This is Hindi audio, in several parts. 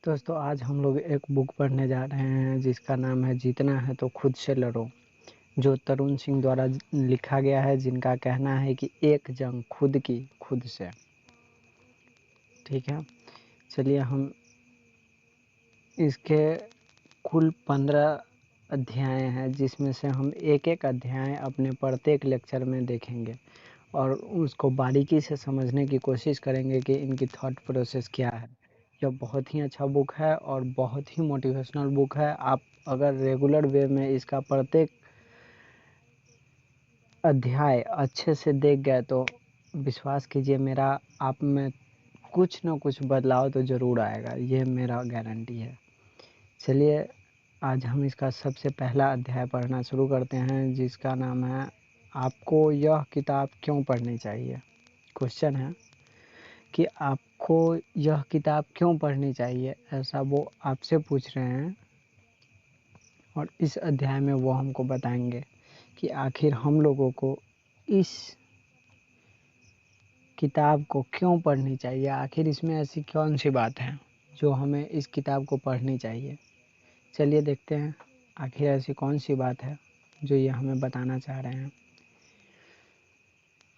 दोस्तों आज हम लोग एक बुक पढ़ने जा रहे हैं जिसका नाम है जीतना है तो खुद से लड़ो, जो तरुण सिंह द्वारा लिखा गया है, जिनका कहना है कि एक जंग खुद की खुद से। ठीक है, चलिए हम इसके कुल 15 अध्याय हैं, जिसमें से हम एक एक अध्याय अपने प्रत्येक लेक्चर में देखेंगे और उसको बारीकी से समझने की कोशिश करेंगे कि इनकी थॉट प्रोसेस क्या है। यह बहुत ही अच्छा बुक है और बहुत ही मोटिवेशनल बुक है। आप अगर रेगुलर वे में इसका प्रत्येक अध्याय अच्छे से देख गए तो विश्वास कीजिए मेरा, आप में कुछ न कुछ बदलाव तो ज़रूर आएगा, ये मेरा गारंटी है। चलिए आज हम इसका सबसे पहला अध्याय पढ़ना शुरू करते हैं, जिसका नाम है आपको यह किताब क्यों पढ़नी चाहिए। क्वेश्चन है कि आपको यह किताब क्यों पढ़नी चाहिए, ऐसा वो आपसे पूछ रहे हैं और इस अध्याय में वो हमको बताएंगे कि आखिर हम लोगों को इस किताब को क्यों पढ़नी चाहिए। आखिर इसमें ऐसी कौन सी बात है जो हमें इस किताब को पढ़नी चाहिए। चलिए देखते हैं आखिर ऐसी कौन सी बात है जो ये हमें बताना चाह रहे हैं।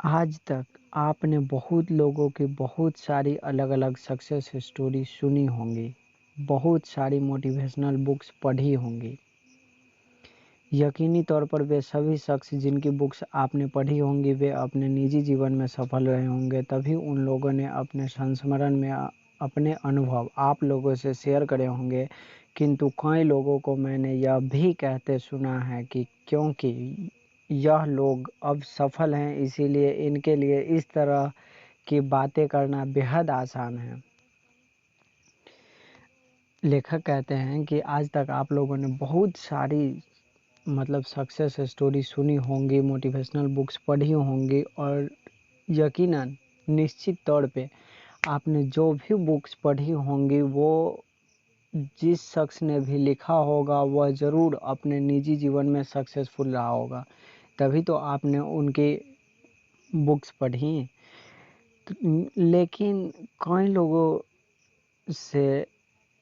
आज तक आपने बहुत लोगों की बहुत सारी अलग अलग सक्सेस स्टोरी सुनी होंगी, बहुत सारी मोटिवेशनल बुक्स पढ़ी होंगी। यकीनी तौर पर वे सभी शख्स जिनकी बुक्स आपने पढ़ी होंगी वे अपने निजी जीवन में सफल रहे होंगे, तभी उन लोगों ने अपने संस्मरण में अपने अनुभव आप लोगों से शेयर करे होंगे। किंतु कई लोगों को मैंने यह भी कहते सुना है कि क्योंकि यह लोग अब सफल हैं इसीलिए इनके लिए इस तरह की बातें करना बेहद आसान है। लेखक कहते हैं कि आज तक आप लोगों ने बहुत सारी सक्सेस स्टोरी सुनी होंगी, मोटिवेशनल बुक्स पढ़ी होंगी और यकीनन निश्चित तौर पे आपने जो भी बुक्स पढ़ी होंगी वो जिस शख्स ने भी लिखा होगा वह ज़रूर अपने निजी जीवन में सक्सेसफुल रहा होगा, तभी तो आपने उनकी बुक्स पढ़ी। लेकिन कई लोगों से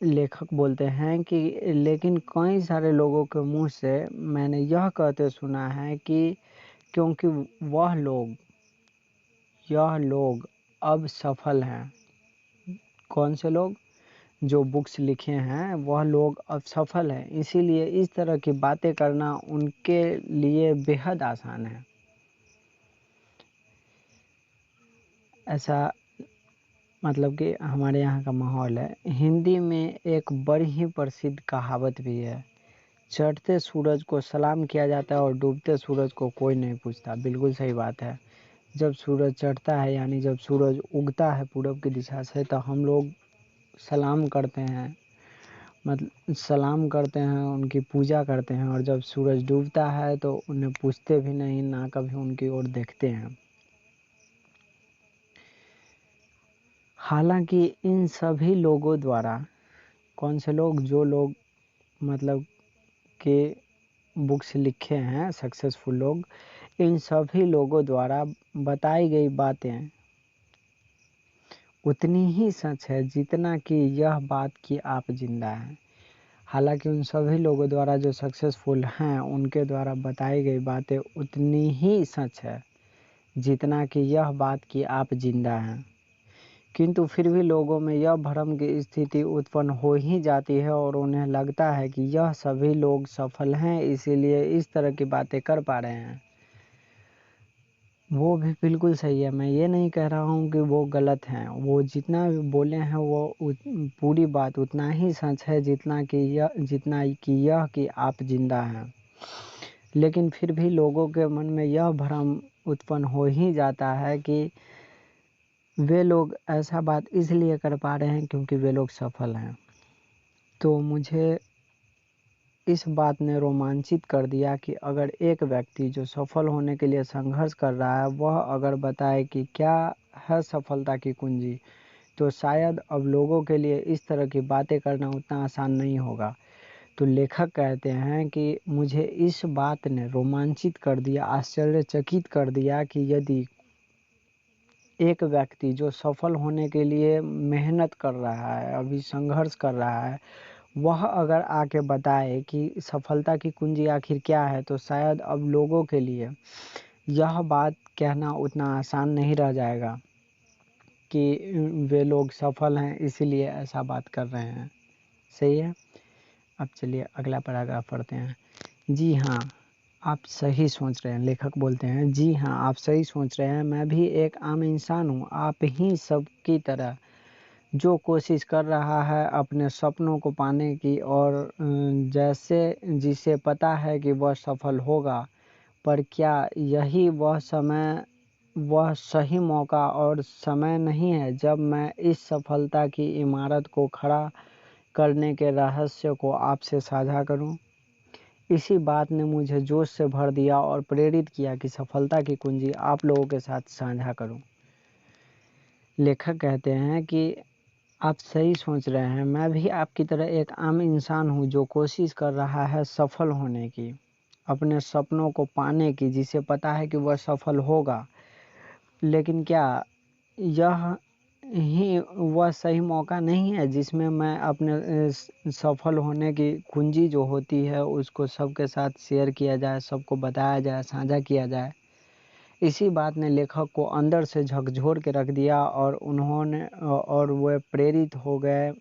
लेखक बोलते हैं कि लेकिन कई सारे लोगों के मुंह से मैंने यह कहते सुना है कि क्योंकि यह लोग अब सफल हैं। कौन से लोग? जो बुक्स लिखे हैं वह लोग अब सफल हैं, इसीलिए इस तरह की बातें करना उनके लिए बेहद आसान है। ऐसा कि हमारे यहाँ का माहौल है। हिंदी में एक बड़ी ही प्रसिद्ध कहावत भी है, चढ़ते सूरज को सलाम किया जाता है और डूबते सूरज को कोई नहीं पूछता। बिल्कुल सही बात है। जब सूरज चढ़ता है यानी जब सूरज उगता है पूरब की दिशा से तो हम लोग सलाम करते हैं, सलाम करते हैं, उनकी पूजा करते हैं। और जब सूरज डूबता है तो उन्हें पूछते भी नहीं, ना कभी उनकी ओर देखते हैं। हालांकि इन सभी लोगों द्वारा, कौन से लोग? जो लोग के बुक्स लिखे हैं, सक्सेसफुल लोग, इन सभी लोगों द्वारा बताई गई बातें उतनी ही सच है जितना कि यह बात कि आप जिंदा हैं। हालांकि उन सभी लोगों द्वारा जो सक्सेसफुल हैं उनके द्वारा बताई गई बातें उतनी ही सच है जितना कि यह बात कि आप जिंदा हैं। किंतु फिर भी लोगों में यह भ्रम की स्थिति उत्पन्न हो ही जाती है और उन्हें लगता है कि यह सभी लोग सफल हैं इसीलिए इस तरह की बातें कर पा रहे हैं। वो भी बिल्कुल सही है, मैं ये नहीं कह रहा हूँ कि वो गलत हैं। वो जितना भी बोले हैं वो पूरी बात उतना ही सच है जितना कि यह कि आप जिंदा हैं। लेकिन फिर भी लोगों के मन में यह भ्रम उत्पन्न हो ही जाता है कि वे लोग ऐसा बात इसलिए कर पा रहे हैं क्योंकि वे लोग सफल हैं। तो मुझे इस बात ने रोमांचित कर दिया कि अगर एक व्यक्ति जो सफल होने के लिए संघर्ष कर रहा है वह अगर बताए कि क्या है सफलता की कुंजी, तो शायद अब लोगों के लिए इस तरह की बातें करना उतना आसान नहीं होगा। तो लेखक कहते हैं कि मुझे इस बात ने रोमांचित कर दिया, आश्चर्यचकित कर दिया कि यदि एक व्यक्ति जो सफल होने के लिए मेहनत कर रहा है, अभी संघर्ष कर रहा है, वह अगर आके बताए कि सफलता की कुंजी आखिर क्या है, तो शायद अब लोगों के लिए यह बात कहना उतना आसान नहीं रह जाएगा कि वे लोग सफल हैं इसीलिए ऐसा बात कर रहे हैं। सही है। अब चलिए अगला पैराग्राफ पढ़ते हैं। जी हाँ, आप सही सोच रहे हैं। लेखक बोलते हैं, जी हाँ, आप सही सोच रहे हैं। मैं भी एक आम इंसान हूँ, आप ही सब की तरह, जो कोशिश कर रहा है अपने सपनों को पाने की, और जैसे जिसे पता है कि वह सफल होगा। पर क्या यही वह सही मौका और समय नहीं है जब मैं इस सफलता की इमारत को खड़ा करने के रहस्य को आपसे साझा करूं? इसी बात ने मुझे जोश से भर दिया और प्रेरित किया कि सफलता की कुंजी आप लोगों के साथ साझा करूं। लेखक कहते हैं कि आप सही सोच रहे हैं। मैं भी आपकी तरह एक आम इंसान हूं जो कोशिश कर रहा है सफल होने की, अपने सपनों को पाने की, जिसे पता है कि वह सफल होगा। लेकिन क्या यह ही वह सही मौका नहीं है जिसमें मैं अपने सफल होने की कुंजी जो होती है उसको सबके साथ शेयर किया जाए, सबको बताया जाए, साझा किया जाए? इसी बात ने लेखक को अंदर से झकझोर के रख दिया और वे प्रेरित हो गए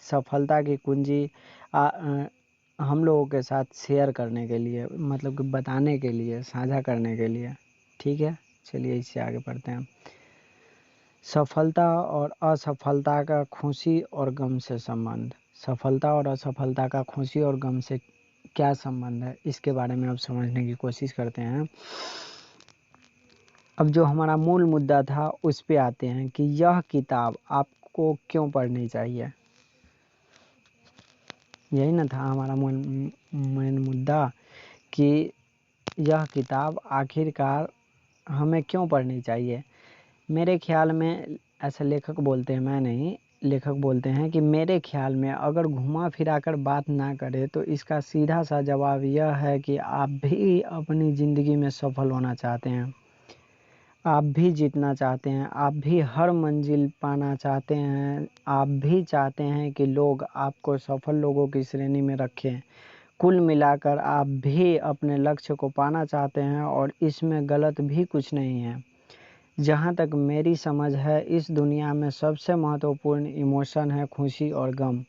सफलता की कुंजी हम लोगों के साथ शेयर करने के लिए, मतलब कि बताने के लिए, साझा करने के लिए। ठीक है, चलिए इससे आगे पढ़ते हैं। सफलता और असफलता का खुशी और गम से संबंध। सफलता और असफलता का खुशी और गम से क्या संबंध है, इसके बारे में अब समझने की कोशिश करते हैं। अब जो हमारा मूल मुद्दा था उस पे आते हैं कि यह किताब आपको क्यों पढ़नी चाहिए। यही ना था हमारा मेन मुद्दा, कि यह किताब आखिरकार हमें क्यों पढ़नी चाहिए। मेरे ख्याल में, ऐसा लेखक बोलते हैं, मैं नहीं, लेखक बोलते हैं कि मेरे ख्याल में अगर घुमा फिरा कर बात ना करें तो इसका सीधा सा जवाब यह है कि आप भी अपनी ज़िंदगी में सफल होना चाहते हैं, आप भी जीतना चाहते हैं, आप भी हर मंजिल पाना चाहते हैं, आप भी चाहते हैं कि लोग आपको सफल लोगों की श्रेणी में रखें। कुल मिलाकर आप भी अपने लक्ष्य को पाना चाहते हैं और इसमें गलत भी कुछ नहीं है। जहाँ तक मेरी समझ है, इस दुनिया में सबसे महत्वपूर्ण इमोशन है खुशी और गम।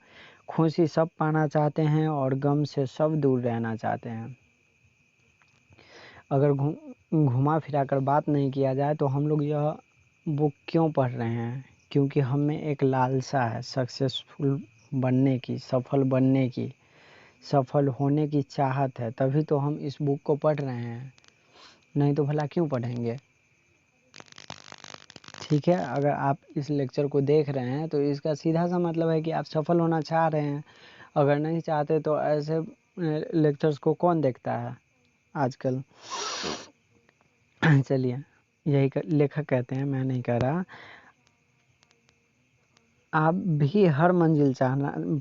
खुशी सब पाना चाहते हैं और गम से सब दूर रहना चाहते हैं। अगर घुमा फिरा कर बात नहीं किया जाए तो हम लोग यह बुक क्यों पढ़ रहे हैं? क्योंकि हमें एक लालसा है सक्सेसफुल बनने की, सफल बनने की, सफल होने की चाहत है, तभी तो हम इस बुक को पढ़ रहे हैं, नहीं तो भला क्यों पढ़ेंगे। ठीक है, अगर आप इस लेक्चर को देख रहे हैं तो इसका सीधा सा मतलब है कि आप सफल होना चाह रहे हैं। अगर नहीं चाहते तो ऐसे लेक्चर्स को कौन देखता है आजकल। चलिए, यही लेखक कहते हैं, मैं नहीं कह रहा। आप भी हर मंजिल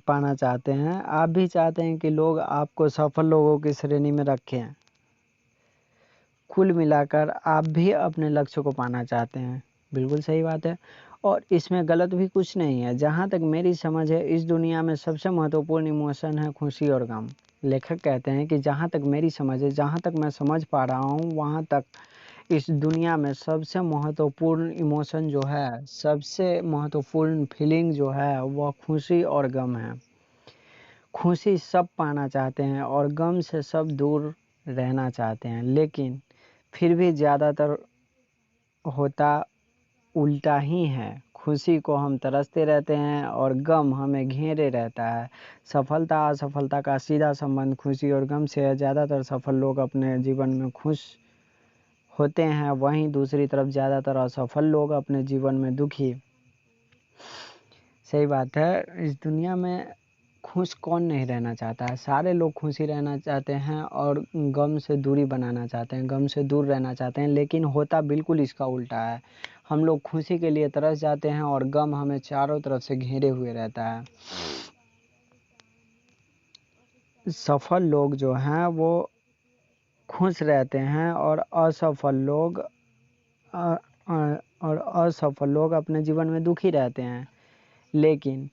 पाना चाहते हैं, आप भी चाहते हैं कि लोग आपको सफल लोगों की श्रेणी में रखें। कुल मिलाकर आप भी अपने लक्ष्य को पाना चाहते हैं। बिल्कुल सही बात है और इसमें गलत भी कुछ नहीं है। जहाँ तक मेरी समझ है, इस दुनिया में सबसे महत्वपूर्ण इमोशन है खुशी और गम। लेखक कहते हैं कि जहाँ तक मेरी समझ है, जहाँ तक मैं समझ पा रहा हूँ, वहाँ तक इस दुनिया में सबसे महत्वपूर्ण इमोशन जो है, सबसे महत्वपूर्ण फीलिंग जो है, वह खुशी और गम है। खुशी सब पाना चाहते हैं और गम से सब दूर रहना चाहते हैं, लेकिन फिर भी ज़्यादातर होता उल्टा ही है। खुशी को हम तरसते रहते हैं और गम हमें घेरे रहता है। सफलता असफलता का सीधा संबंध खुशी और गम से है। ज़्यादातर सफल लोग अपने जीवन में खुश होते हैं, वहीं दूसरी तरफ ज़्यादातर असफल लोग अपने जीवन में दुखी। सही बात है, इस दुनिया में खुश कौन नहीं रहना चाहता है। सारे लोग खुशी रहना चाहते हैं और गम से दूरी बनाना चाहते हैं, गम से दूर रहना चाहते हैं, लेकिन होता बिल्कुल इसका उल्टा है। हम लोग खुशी के लिए तरस जाते हैं और गम हमें चारों तरफ से घेरे हुए रहता है। सफल लोग जो हैं वो खुश रहते हैं और और असफल लोग अपने जीवन में दुखी रहते हैं। लेकिन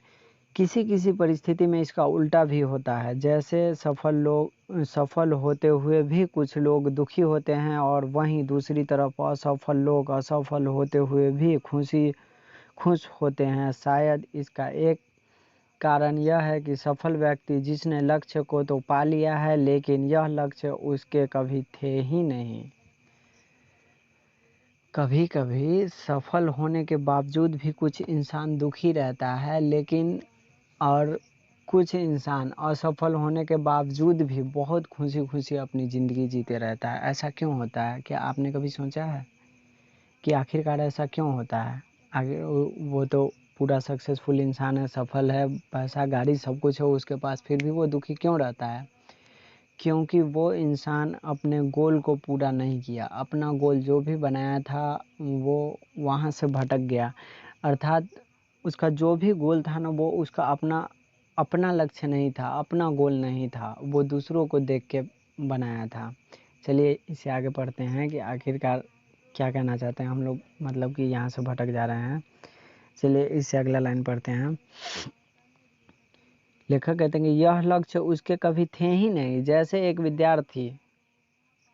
किसी किसी परिस्थिति में इसका उल्टा भी होता है, जैसे सफल होते हुए भी कुछ लोग दुखी होते हैं, और वहीं दूसरी तरफ असफल लोग असफल होते हुए भी खुश होते हैं। शायद इसका एक कारण यह है कि सफल व्यक्ति जिसने लक्ष्य को तो पा लिया है, लेकिन यह लक्ष्य उसके कभी थे ही नहीं। कभी कभी सफल होने के बावजूद भी कुछ इंसान दुखी रहता है, लेकिन और कुछ इंसान असफल होने के बावजूद भी बहुत खुशी खुशी अपनी ज़िंदगी जीते रहता है। ऐसा क्यों होता है? क्या आपने कभी सोचा है कि आखिरकार ऐसा क्यों होता है? आगे वो तो पूरा सक्सेसफुल इंसान है, सफल है, पैसा गाड़ी सब कुछ है उसके पास, फिर भी वो दुखी क्यों रहता है? क्योंकि वो इंसान अपने गोल को पूरा नहीं किया। अपना गोल जो भी बनाया था वो वहाँ से भटक गया। अर्थात उसका जो भी गोल था ना, वो उसका अपना लक्ष्य नहीं था, अपना गोल नहीं था, वो दूसरों को देख के बनाया था। चलिए इसे आगे पढ़ते हैं कि आखिरकार क्या कहना चाहते हैं हम लोग, मतलब कि यहाँ से भटक जा रहे हैं। चलिए इससे अगला लाइन पढ़ते हैं। लेखक कहते हैं कि यह लक्ष्य उसके कभी थे ही नहीं। जैसे एक विद्यार्थी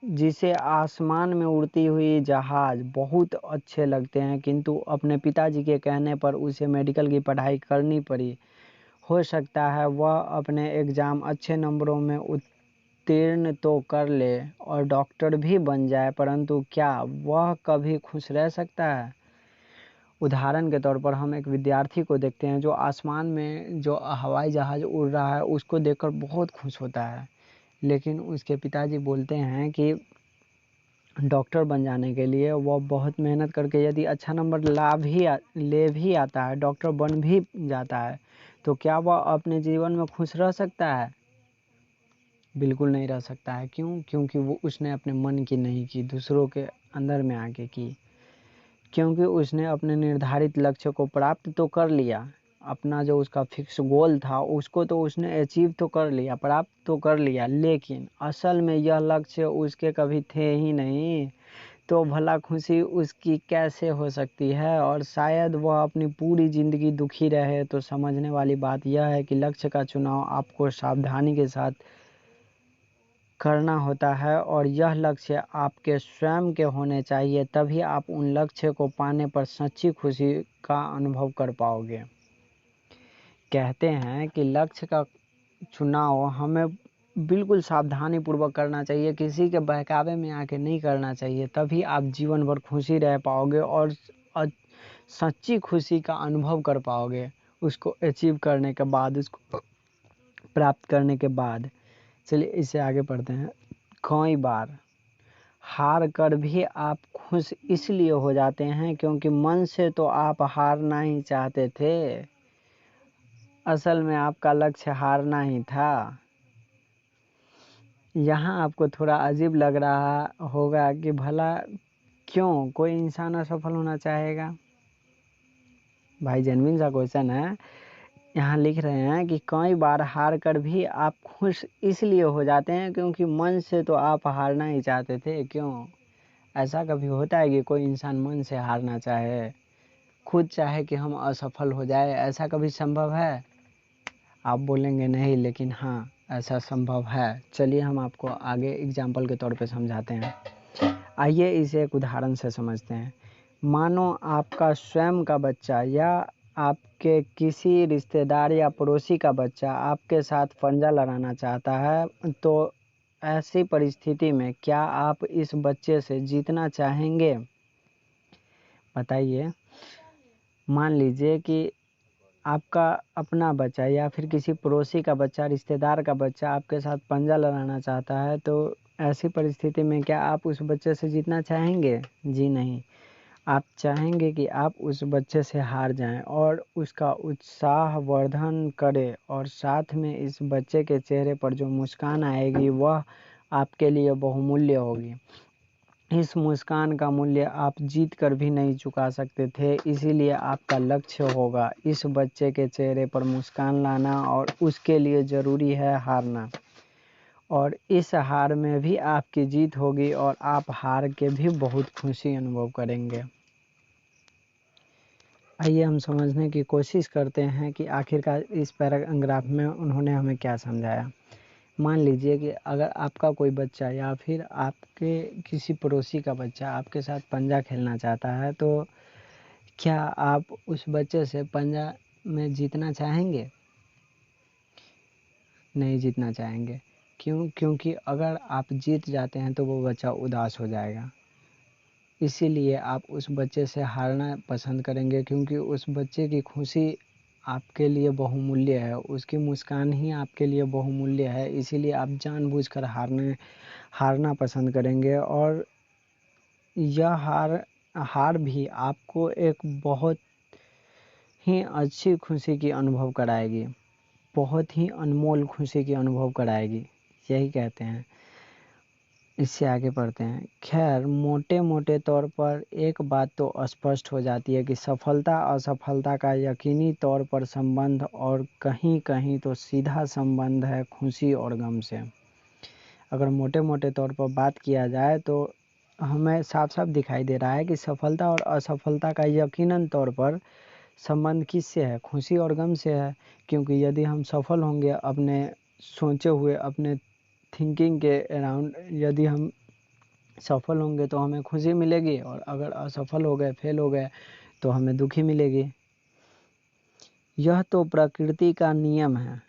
जिसे आसमान में उड़ती हुई जहाज बहुत अच्छे लगते हैं, किंतु अपने पिताजी के कहने पर उसे मेडिकल की पढ़ाई करनी पड़ी। हो सकता है वह अपने एग्ज़ाम अच्छे नंबरों में उत्तीर्ण तो कर ले और डॉक्टर भी बन जाए, परंतु क्या वह कभी खुश रह सकता है? उदाहरण के तौर पर हम एक विद्यार्थी को देखते हैं जो आसमान में जो हवाई जहाज़ उड़ रहा है उसको देखकर बहुत खुश होता है, लेकिन उसके पिताजी बोलते हैं कि डॉक्टर बन जाने के लिए वह बहुत मेहनत करके यदि अच्छा नंबर ले भी आता है, डॉक्टर बन भी जाता है, तो क्या वह अपने जीवन में खुश रह सकता है? बिल्कुल नहीं रह सकता है। क्यों? क्योंकि वो उसने अपने मन की नहीं की, दूसरों के अंदर में आके की। क्योंकि उसने अपने निर्धारित लक्ष्य को प्राप्त तो कर लिया, अपना जो उसका फिक्स गोल था उसको तो उसने अचीव तो कर लिया, प्राप्त तो कर लिया, लेकिन असल में यह लक्ष्य उसके कभी थे ही नहीं, तो भला खुशी उसकी कैसे हो सकती है? और शायद वह अपनी पूरी ज़िंदगी दुखी रहे। तो समझने वाली बात यह है कि लक्ष्य का चुनाव आपको सावधानी के साथ करना होता है, और यह लक्ष्य आपके स्वयं के होने चाहिए, तभी आप उन लक्ष्य को पाने पर सच्ची खुशी का अनुभव कर पाओगे। कहते हैं कि लक्ष्य का चुनाव हमें बिल्कुल सावधानी पूर्वक करना चाहिए, किसी के बहकावे में आके नहीं करना चाहिए, तभी आप जीवन भर खुशी रह पाओगे और सच्ची खुशी का अनुभव कर पाओगे उसको अचीव करने के बाद, उसको प्राप्त करने के बाद। चलिए इसे आगे पढ़ते हैं। कई बार हार कर भी आप खुश इसलिए हो जाते हैं क्योंकि मन से तो आप हारना ही चाहते थे, असल में आपका लक्ष्य हारना ही था। यहाँ आपको थोड़ा अजीब लग रहा होगा कि भला क्यों कोई इंसान असफल होना चाहेगा? भाई जेन्युइन सा क्वेश्चन है। यहाँ लिख रहे हैं कि कई बार हार कर भी आप खुश इसलिए हो जाते हैं क्योंकि मन से तो आप हारना ही चाहते थे। क्यों? ऐसा कभी होता है कि कोई इंसान मन से हारना चाहे, खुद चाहे कि हम असफल हो जाए? ऐसा कभी संभव है? आप बोलेंगे नहीं, लेकिन हाँ ऐसा संभव है। चलिए हम आपको आगे एग्जाम्पल के तौर पे समझाते हैं। आइए इसे एक उदाहरण से समझते हैं। मानो आपका स्वयं का बच्चा या आपके किसी रिश्तेदार या पड़ोसी का बच्चा आपके साथ पंजा लड़ाना चाहता है, तो ऐसी परिस्थिति में क्या आप इस बच्चे से जीतना चाहेंगे? बताइए। मान लीजिए कि आपका अपना बच्चा या फिर किसी पड़ोसी का बच्चा, रिश्तेदार का बच्चा आपके साथ पंजा लड़ाना चाहता है, तो ऐसी परिस्थिति में क्या आप उस बच्चे से जीतना चाहेंगे? जी नहीं। आप चाहेंगे कि आप उस बच्चे से हार जाएं और उसका उत्साहवर्धन करें, और साथ में इस बच्चे के चेहरे पर जो मुस्कान आएगी वह आपके लिए बहुमूल्य होगी। इस मुस्कान का मूल्य आप जीत कर भी नहीं चुका सकते थे, इसीलिए आपका लक्ष्य होगा इस बच्चे के चेहरे पर मुस्कान लाना, और उसके लिए ज़रूरी है हारना, और इस हार में भी आपकी जीत होगी और आप हार के भी बहुत खुशी अनुभव करेंगे। आइए हम समझने की कोशिश करते हैं कि आखिरकार इस पैराग्राफ में उन्होंने हमें क्या समझाया। मान लीजिए कि अगर आपका कोई बच्चा या फिर आपके किसी पड़ोसी का बच्चा आपके साथ पंजा खेलना चाहता है, तो क्या आप उस बच्चे से पंजा में जीतना चाहेंगे? नहीं जीतना चाहेंगे। क्यों? क्योंकि अगर आप जीत जाते हैं तो वो बच्चा उदास हो जाएगा। इसीलिए आप उस बच्चे से हारना पसंद करेंगे, क्योंकि उस बच्चे की खुशी आपके लिए बहुमूल्य है, उसकी मुस्कान ही आपके लिए बहुमूल्य है। इसीलिए आप जानबूझकर हारना पसंद करेंगे। और यह हार भी आपको एक बहुत ही अच्छी खुशी की अनुभव कराएगी, बहुत ही अनमोल खुशी की अनुभव कराएगी, यही कहते हैं। इससे आगे पढ़ते हैं। खैर, मोटे मोटे तौर पर एक बात तो स्पष्ट हो जाती है कि सफलता असफलता का यकीनी तौर पर संबंध और कहीं कहीं तो सीधा संबंध है खुशी और गम से। अगर मोटे मोटे तौर पर बात किया जाए तो हमें साफ साफ दिखाई दे रहा है कि सफलता और असफलता का यकीनन तौर पर संबंध किससे है? खुशी और गम से है। क्योंकि यदि हम सफल होंगे अपने सोचे हुए, अपने थिंकिंग के अराउंड, यदि हम सफल होंगे तो हमें खुशी मिलेगी, और अगर असफल हो गए, फेल हो गए, तो हमें दुखी मिलेगी। यह तो प्रकृति का नियम है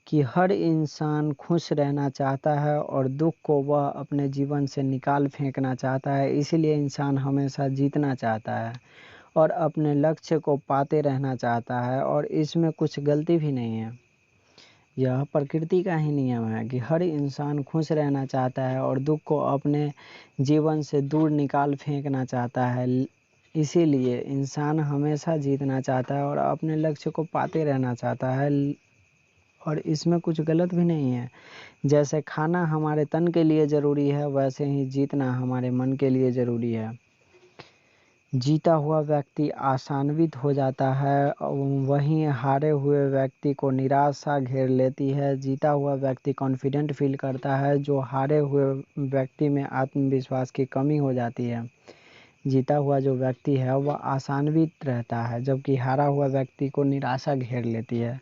कि हर इंसान खुश रहना चाहता है और दुख को वह अपने जीवन से निकाल फेंकना चाहता है। इसीलिए इंसान हमेशा जीतना चाहता है और अपने लक्ष्य को पाते रहना चाहता है, और इसमें कुछ गलती भी नहीं है। यह प्रकृति का ही नियम है कि हर इंसान खुश रहना चाहता है और दुख को अपने जीवन से दूर निकाल फेंकना चाहता है। इसीलिए इंसान हमेशा जीतना चाहता है और अपने लक्ष्य को पाते रहना चाहता है, और इसमें कुछ गलत भी नहीं है। जैसे खाना हमारे तन के लिए ज़रूरी है, वैसे ही जीतना हमारे मन के लिए ज़रूरी है। जीता हुआ व्यक्ति आशान्वित हो जाता है, वहीं हारे हुए व्यक्ति को निराशा घेर लेती है। जीता हुआ व्यक्ति कॉन्फिडेंट फील करता है, जो हारे हुए व्यक्ति में आत्मविश्वास की कमी हो जाती है। जीता हुआ जो व्यक्ति है वह आशान्वित रहता है, जबकि हारा हुआ व्यक्ति को निराशा घेर लेती है।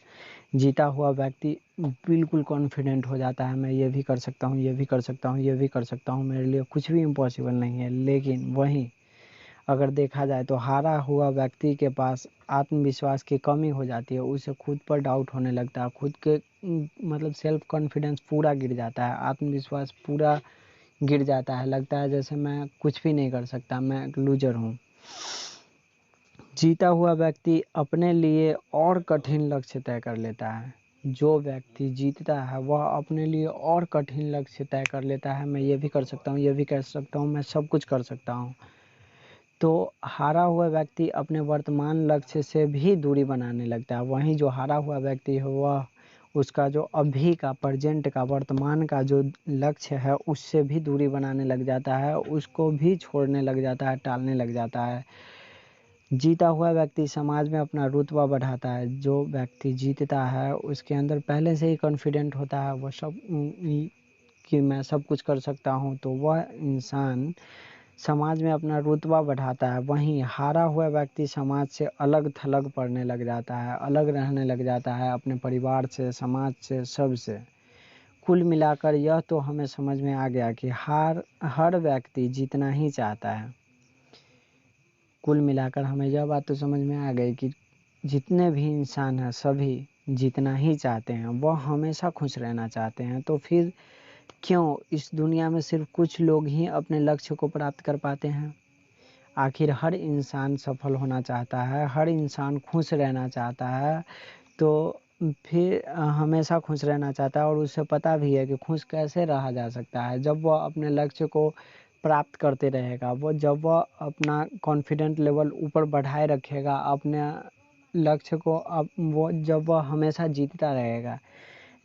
जीता हुआ व्यक्ति बिल्कुल कॉन्फिडेंट हो जाता है, मैं ये भी कर सकता हूँ, ये भी कर सकता हूँ, ये भी कर सकता हूँ, मेरे लिए कुछ भी इम्पॉसिबल नहीं है। लेकिन वहीं अगर देखा जाए तो हारा हुआ व्यक्ति के पास आत्मविश्वास की कमी हो जाती है, उसे खुद पर डाउट होने लगता है, खुद के मतलब सेल्फ कॉन्फिडेंस पूरा गिर जाता है, आत्मविश्वास पूरा गिर जाता है। लगता है जैसे मैं कुछ भी नहीं कर सकता, मैं एक लूजर हूँ। जीता हुआ व्यक्ति अपने लिए और कठिन लक्ष्य तय कर लेता है। जो व्यक्ति जीतता है वह अपने लिए और कठिन लक्ष्य तय कर लेता है। मैं ये भी कर सकता हूँ, ये भी कर सकता हूँ, मैं सब कुछ कर सकता हूँ। तो हारा हुआ व्यक्ति अपने वर्तमान लक्ष्य से भी दूरी बनाने लगता है। वहीं जो हारा हुआ व्यक्ति है वह उसका जो अभी का, प्रेजेंट का, वर्तमान का जो लक्ष्य है उससे भी दूरी बनाने लग जाता है, उसको भी छोड़ने लग जाता है, टालने लग जाता है। जीता हुआ व्यक्ति समाज में अपना रुतबा बढ़ाता है। जो व्यक्ति जीतता है उसके अंदर पहले से ही कॉन्फिडेंट होता है, वह सब कि मैं सब कुछ कर सकता हूँ, तो वह इंसान समाज में अपना रुतबा बढ़ाता है। वहीं हारा हुआ व्यक्ति समाज से अलग थलग पड़ने लग जाता है, अलग रहने लग जाता है, अपने परिवार से, समाज से, सब से। कुल मिलाकर यह तो हमें समझ में आ गया कि हर व्यक्ति जीतना ही चाहता है। कुल मिलाकर हमें यह बात तो समझ में आ गई कि जितने भी इंसान हैं सभी जीतना ही चाहते हैं, वह हमेशा खुश रहना चाहते हैं। तो फिर क्यों इस दुनिया में सिर्फ कुछ लोग ही अपने लक्ष्य को प्राप्त कर पाते हैं? आखिर हर इंसान सफल होना चाहता है, हर इंसान खुश रहना चाहता है, तो फिर हमेशा खुश रहना चाहता है, और उसे पता भी है कि खुश कैसे रहा जा सकता है। जब वह अपने लक्ष्य को प्राप्त करते रहेगा, जब वह अपना कॉन्फिडेंट लेवल ऊपर बढ़ाए रखेगा, अपने लक्ष्य को, जब वह हमेशा जीतता रहेगा।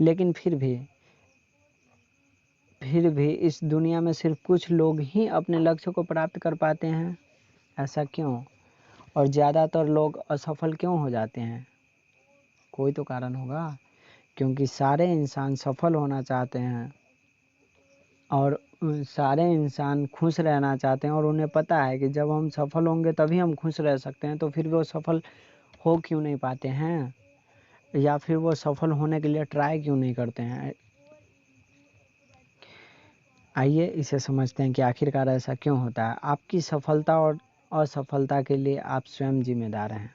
लेकिन फिर भी इस दुनिया में सिर्फ कुछ लोग ही अपने लक्ष्य को प्राप्त कर पाते हैं। ऐसा क्यों? और ज़्यादातर लोग असफल क्यों हो जाते हैं? कोई तो कारण होगा। क्योंकि सारे इंसान सफल होना चाहते हैं और सारे इंसान खुश रहना चाहते हैं और उन्हें पता है कि जब हम सफल होंगे तभी हम खुश रह सकते हैं, तो फिर वो सफल हो क्यों नहीं पाते हैं, या फिर वो सफल होने के लिए ट्राई क्यों नहीं करते हैं। आइए इसे समझते हैं कि आखिरकार ऐसा क्यों होता है। आपकी सफलता और असफलता के लिए आप स्वयं जिम्मेदार हैं।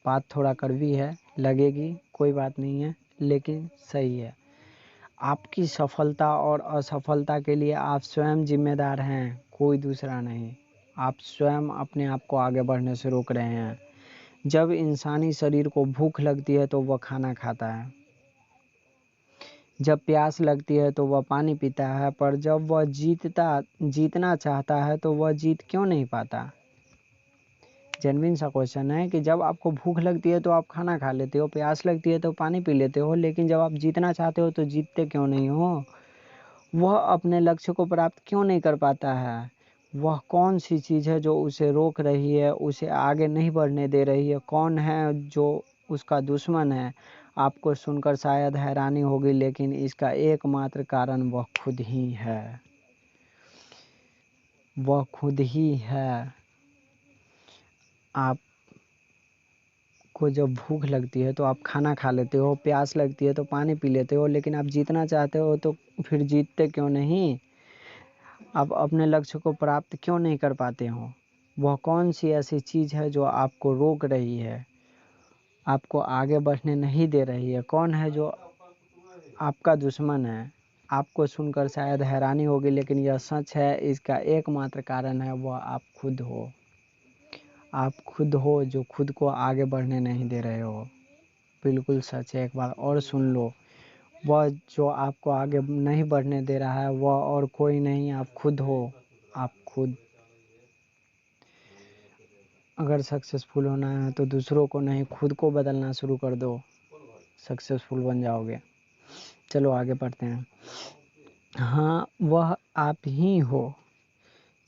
बात थोड़ा कड़वी है, लगेगी, कोई बात नहीं है, लेकिन सही है। आपकी सफलता और असफलता के लिए आप स्वयं जिम्मेदार हैं, कोई दूसरा नहीं। आप स्वयं अपने आप को आगे बढ़ने से रोक रहे हैं। जब इंसानी शरीर को भूख लगती है तो वह खाना खाता है, जब प्यास लगती है तो वह पानी पीता है, पर जब वह जीतना चाहता है तो वह जीत क्यों नहीं पाता। जेन्युइन सा क्वेश्चन है कि जब आपको भूख लगती है तो आप खाना खा लेते हो, प्यास लगती है तो पानी पी लेते हो, लेकिन जब आप जीतना चाहते हो तो जीतते क्यों नहीं हो। वह अपने लक्ष्य को प्राप्त क्यों नहीं कर पाता है। वह कौन सी चीज़ है जो उसे रोक रही है, उसे आगे नहीं बढ़ने दे रही है। कौन है जो उसका दुश्मन है। आपको सुनकर शायद हैरानी होगी, लेकिन इसका एकमात्र कारण वह खुद ही है। वह खुद ही है। आपको जब भूख लगती है तो आप खाना खा लेते हो, प्यास लगती है तो पानी पी लेते हो, लेकिन आप जीतना चाहते हो तो फिर जीतते क्यों नहीं। आप अपने लक्ष्य को प्राप्त क्यों नहीं कर पाते हो। वह कौन सी ऐसी चीज़ है जो आपको रोक रही है, आपको आगे बढ़ने नहीं दे रही है। कौन है जो आपका दुश्मन है। आपको सुनकर शायद हैरानी होगी, लेकिन यह सच है। इसका एकमात्र कारण है वह आप खुद हो। आप खुद हो जो खुद को आगे बढ़ने नहीं दे रहे हो। बिल्कुल सच है, एक बार और सुन लो। वह जो आपको आगे नहीं बढ़ने दे रहा है वह और कोई नहीं, आप खुद हो। आप खुद। अगर सक्सेसफुल होना है तो दूसरों को नहीं, खुद को बदलना शुरू कर दो, सक्सेसफुल बन जाओगे। चलो आगे बढ़ते हैं। हाँ, वह आप ही हो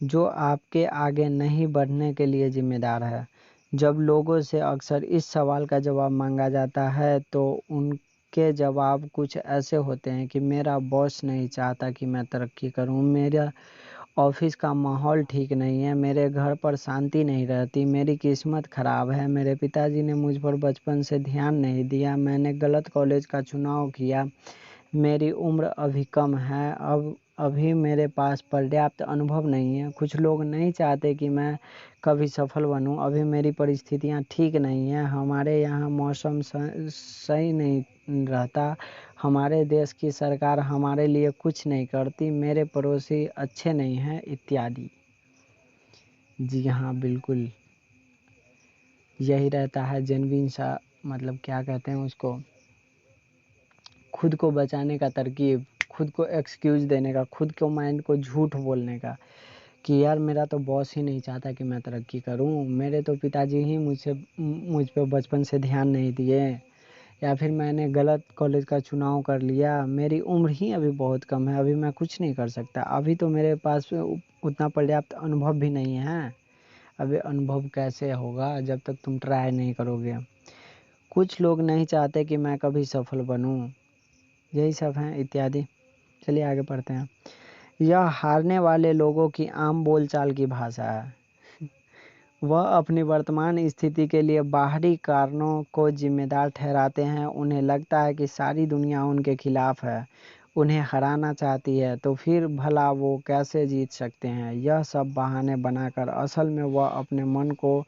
जो आपके आगे नहीं बढ़ने के लिए जिम्मेदार है। जब लोगों से अक्सर इस सवाल का जवाब मांगा जाता है तो उनके जवाब कुछ ऐसे होते हैं कि मेरा बॉस नहीं चाहता कि मैं तरक्की करूं, मेरा ऑफिस का माहौल ठीक नहीं है, मेरे घर पर शांति नहीं रहती, मेरी किस्मत खराब है, मेरे पिताजी ने मुझ पर बचपन से ध्यान नहीं दिया, मैंने गलत कॉलेज का चुनाव किया, मेरी उम्र अभी कम है, अभी मेरे पास पर्याप्त अनुभव नहीं है। कुछ लोग नहीं चाहते कि मैं कभी सफल बनूं, अभी मेरी परिस्थितियां ठीक नहीं हैं, हमारे यहाँ मौसम सही नहीं रहता, हमारे देश की सरकार हमारे लिए कुछ नहीं करती, मेरे पड़ोसी अच्छे नहीं हैं, इत्यादि। जी हाँ, बिल्कुल यही रहता है जेन्युइन सा, मतलब क्या कहते हैं उसको, खुद को बचाने का तरकीब, खुद को एक्सक्यूज़ देने का, खुद को माइंड को झूठ बोलने का कि यार मेरा तो बॉस ही नहीं चाहता कि मैं तरक्की करूं, मेरे तो पिताजी ही मुझ पे बचपन से ध्यान नहीं दिए, या फिर मैंने गलत कॉलेज का चुनाव कर लिया, मेरी उम्र ही अभी बहुत कम है, अभी मैं कुछ नहीं कर सकता, अभी तो मेरे पास उतना पर्याप्त अनुभव भी नहीं है। अभी अनुभव कैसे होगा जब तक तुम ट्राई नहीं करोगे। कुछ लोग नहीं चाहते कि मैं कभी सफल बनूं, यही सब हैं इत्यादि। चलिए आगे पढ़ते हैं। यह हारने वाले लोगों की आम बोलचाल की भाषा है। वह अपनी वर्तमान स्थिति के लिए बाहरी कारणों को जिम्मेदार ठहराते हैं। उन्हें लगता है कि सारी दुनिया उनके खिलाफ है, उन्हें हराना चाहती है, तो फिर भला वो कैसे जीत सकते हैं। यह सब बहाने बनाकर असल में वह अपने मन को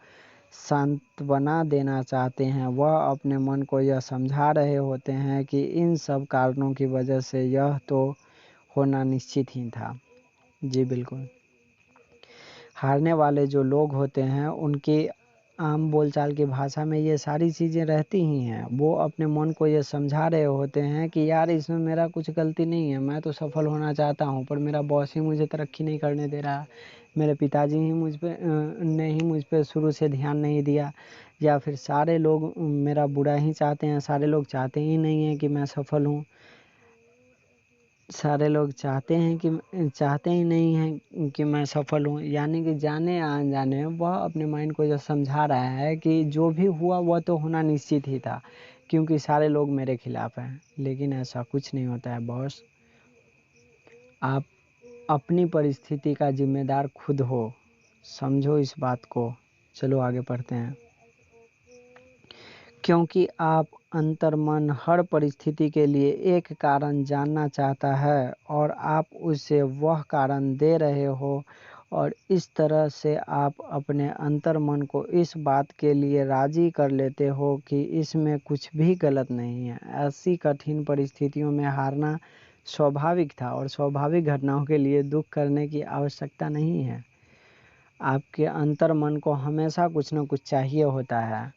सांत्वना देना चाहते हैं। वह अपने मन को यह समझा रहे होते हैं कि इन सब कारणों की वजह से यह तो होना निश्चित ही था। जी बिल्कुल। हारने वाले जो लोग होते हैं उनकी आम बोलचाल की भाषा में ये सारी चीज़ें रहती ही हैं। वो अपने मन को ये समझा रहे होते हैं कि यार इसमें मेरा कुछ गलती नहीं है, मैं तो सफल होना चाहता हूँ, पर मेरा बॉस ही मुझे तरक्की नहीं करने दे रहा, मेरे पिताजी ही मुझ पे शुरू से ध्यान नहीं दिया, या फिर सारे लोग मेरा बुरा ही चाहते हैं, सारे लोग चाहते ही नहीं हैं कि मैं सफल हूँ, सारे लोग चाहते ही नहीं हैं कि मैं सफल हूँ। यानी कि जाने अनजाने वह अपने माइंड को जो समझा रहा है कि जो भी हुआ वह तो होना निश्चित ही था, क्योंकि सारे लोग मेरे खिलाफ हैं। लेकिन ऐसा कुछ नहीं होता है बॉस। आप अपनी परिस्थिति का जिम्मेदार खुद हो, समझो इस बात को। चलो आगे पढ़ते हैं। क्योंकि आप अंतर्मन हर परिस्थिति के लिए एक कारण जानना चाहता है और आप उसे वह कारण दे रहे हो, और इस तरह से आप अपने अंतर्मन को इस बात के लिए राजी कर लेते हो कि इसमें कुछ भी गलत नहीं है। ऐसी कठिन परिस्थितियों में हारना स्वाभाविक था और स्वाभाविक घटनाओं के लिए दुख करने की आवश्यकता नहीं है। आपके अंतर्मन को हमेशा कुछ न कुछ चाहिए होता है,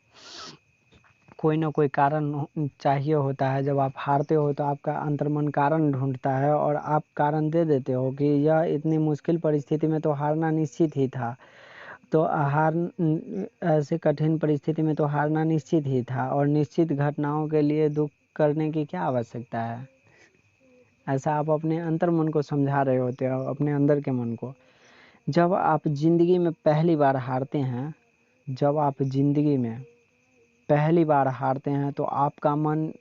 कोई ना कोई कारण चाहिए होता है। जब आप हारते हो तो आपका अंतर्मन कारण ढूंढता है और आप कारण दे देते हो कि यह इतनी मुश्किल परिस्थिति में तो हारना निश्चित ही था, तो ऐसे कठिन परिस्थिति में तो हारना निश्चित ही था और निश्चित घटनाओं के लिए दुख करने की क्या आवश्यकता है। ऐसा आप अपने अंतर्मन को समझा रहे होते हो, अपने अंदर के मन को। जब आप जिंदगी में पहली बार हारते हैं, जब आप जिंदगी में पहली बार हारते हैं तो आपका मन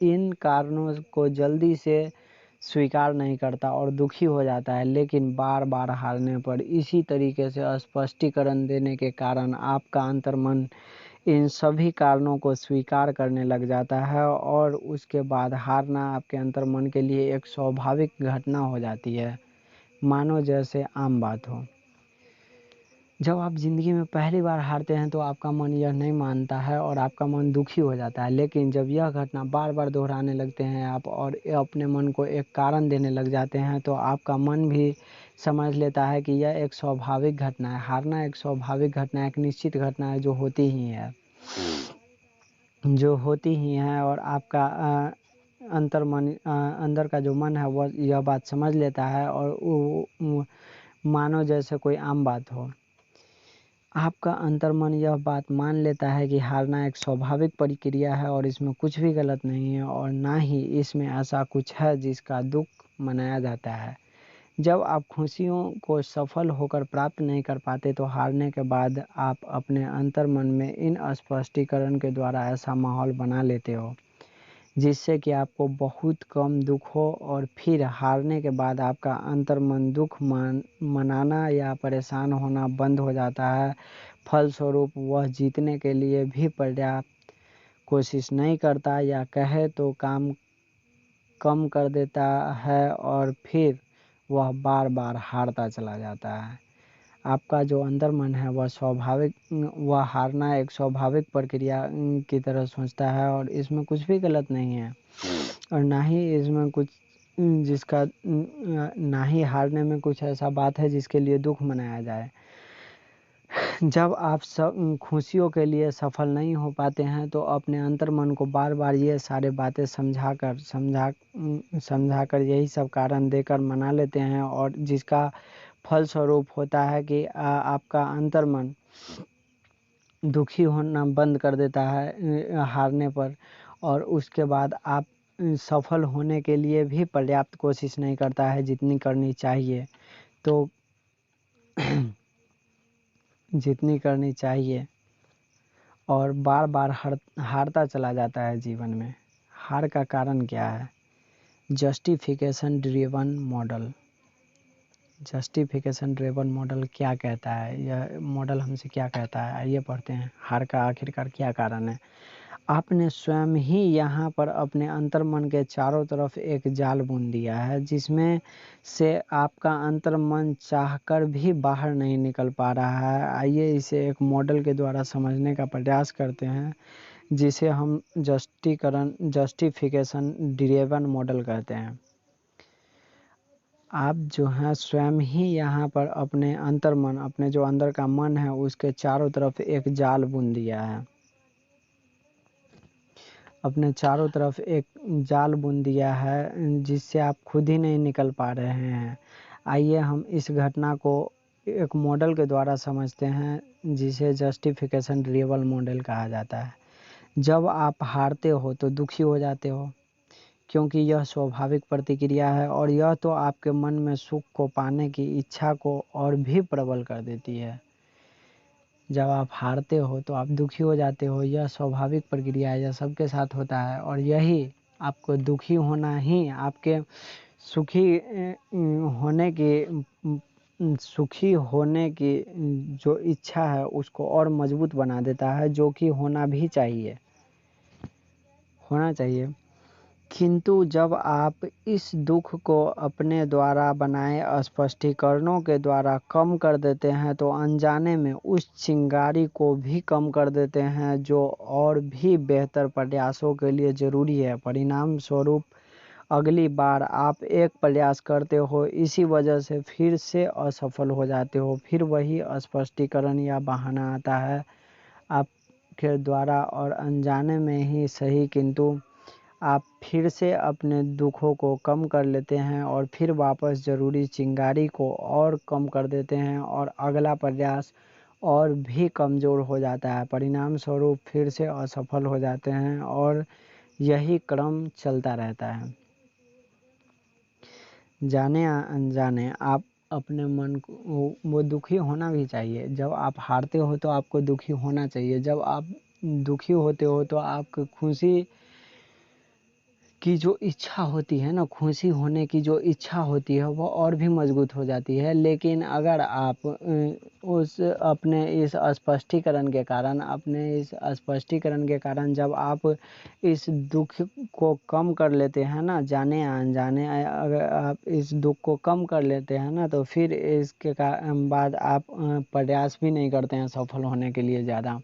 इन कारणों को जल्दी से स्वीकार नहीं करता और दुखी हो जाता है, लेकिन बार बार हारने पर इसी तरीके से स्पष्टीकरण देने के कारण आपका अंतर्मन इन सभी कारणों को स्वीकार करने लग जाता है और उसके बाद हारना आपके अंतर्मन के लिए एक स्वाभाविक घटना हो जाती है, मानो जैसे आम बात हो। जब आप ज़िंदगी में पहली बार हारते हैं तो आपका मन यह नहीं मानता है और आपका मन दुखी हो जाता है, लेकिन जब यह घटना बार बार दोहराने लगते हैं आप और अपने मन को एक कारण देने लग जाते हैं तो आपका मन भी समझ लेता है कि यह एक स्वाभाविक घटना है। हारना एक स्वाभाविक घटना है, एक निश्चित घटना है जो होती ही है, और आपका अंदर का जो मन है वह यह बात समझ लेता है और मानो जैसे कोई आम बात हो। आपका अंतर्मन यह बात मान लेता है कि हारना एक स्वाभाविक प्रक्रिया है और इसमें कुछ भी गलत नहीं है और ना ही इसमें ऐसा कुछ है जिसका दुख मनाया जाता है। जब आप खुशियों को सफल होकर प्राप्त नहीं कर पाते तो हारने के बाद आप अपने अंतर्मन में इन स्पष्टीकरण के द्वारा ऐसा माहौल बना लेते हो जिससे कि आपको बहुत कम दुख हो, और फिर हारने के बाद आपका अंतर्मन दुख मनाना या परेशान होना बंद हो जाता है। फलस्वरूप वह जीतने के लिए भी पर्याप्त कोशिश नहीं करता या कहे तो काम कम कर देता है और फिर वह बार बार हारता चला जाता है। आपका जो अंतर्मन है वह हारना एक स्वाभाविक प्रक्रिया की तरह सोचता है और इसमें कुछ भी गलत नहीं है और ना ही इसमें कुछ ना ही हारने में कुछ ऐसा बात है जिसके लिए दुख मनाया जाए। जब आप खुशियों के लिए सफल नहीं हो पाते हैं तो अपने अंतर्मन को बार बार ये सारे बातें समझा कर यही सब कारण देकर मना लेते हैं और जिसका फलस्वरूप होता है कि आपका अंतर्मन दुखी होना बंद कर देता है हारने पर, और उसके बाद आप सफल होने के लिए भी पर्याप्त कोशिश नहीं करता है जितनी करनी चाहिए, तो जितनी करनी चाहिए और बार बार हारता चला जाता है जीवन में। हार का कारण क्या है? Justification driven model. Justification driven model क्या कहता है? यह मॉडल हमसे क्या कहता है? आइए पढ़ते हैं। हार का आखिरकार क्या कारण है? आपने स्वयं ही यहाँ पर अपने अंतर्मन के चारों तरफ एक जाल बुन दिया है जिसमें से आपका अंतर्मन चाहकर भी बाहर नहीं निकल पा रहा है। आइए इसे एक मॉडल के द्वारा समझने का प्रयास करते हैं जिसे हम जस्टिफिकेशन ड्रिवन मॉडल कहते हैं। आप जो हैं स्वयं ही यहाँ पर अपने अंतर्मन, अपने जो अंदर का मन है उसके चारों तरफ एक जाल बुन दिया है, अपने चारों तरफ एक जाल बुन दिया है जिससे आप खुद ही नहीं निकल पा रहे हैं। आइए हम इस घटना को एक मॉडल के द्वारा समझते हैं जिसे जस्टिफिकेशन ड्रिवन मॉडल कहा जाता है। जब आप हारते हो तो दुखी हो जाते हो क्योंकि यह स्वाभाविक प्रतिक्रिया है और यह तो आपके मन में सुख को पाने की इच्छा को और भी प्रबल कर देती है। जब आप हारते हो तो आप दुखी हो जाते हो, यह स्वाभाविक प्रक्रिया है, यह सबके साथ होता है और यही आपको दुखी होना ही आपके सुखी होने की जो इच्छा है उसको और मजबूत बना देता है, जो कि होना चाहिए। किंतु जब आप इस दुख को अपने द्वारा बनाए स्पष्टीकरणों के द्वारा कम कर देते हैं तो अनजाने में उस चिंगारी को भी कम कर देते हैं जो और भी बेहतर प्रयासों के लिए जरूरी है। परिणाम स्वरूप अगली बार आप एक प्रयास करते हो, इसी वजह से फिर से असफल हो जाते हो। फिर वही स्पष्टीकरण या बहाना आता है आपके द्वारा और अनजाने में ही सही, किंतु आप फिर से अपने दुखों को कम कर लेते हैं और फिर वापस जरूरी चिंगारी को और कम कर देते हैं और अगला प्रयास और भी कमज़ोर हो जाता है। परिणाम स्वरूप फिर से असफल हो जाते हैं और यही क्रम चलता रहता है। जाने या अनजाने आप अपने मन को, वो दुखी होना भी चाहिए। जब आप हारते हो तो आपको दुखी होना चाहिए। जब आप दुखी होते हो तो आपको खुशी की जो इच्छा होती है ना, खुशी होने की जो इच्छा होती है वो और भी मजबूत हो जाती है। लेकिन अगर आप अपने इस स्पष्टीकरण के कारण जब आप इस दुख को कम कर लेते हैं ना, जाने या अनजाने, अगर आप इस दुख को कम कर लेते हैं ना, तो फिर इसके बाद आप प्रयास भी नहीं करते हैं सफल होने के लिए ज़्यादा,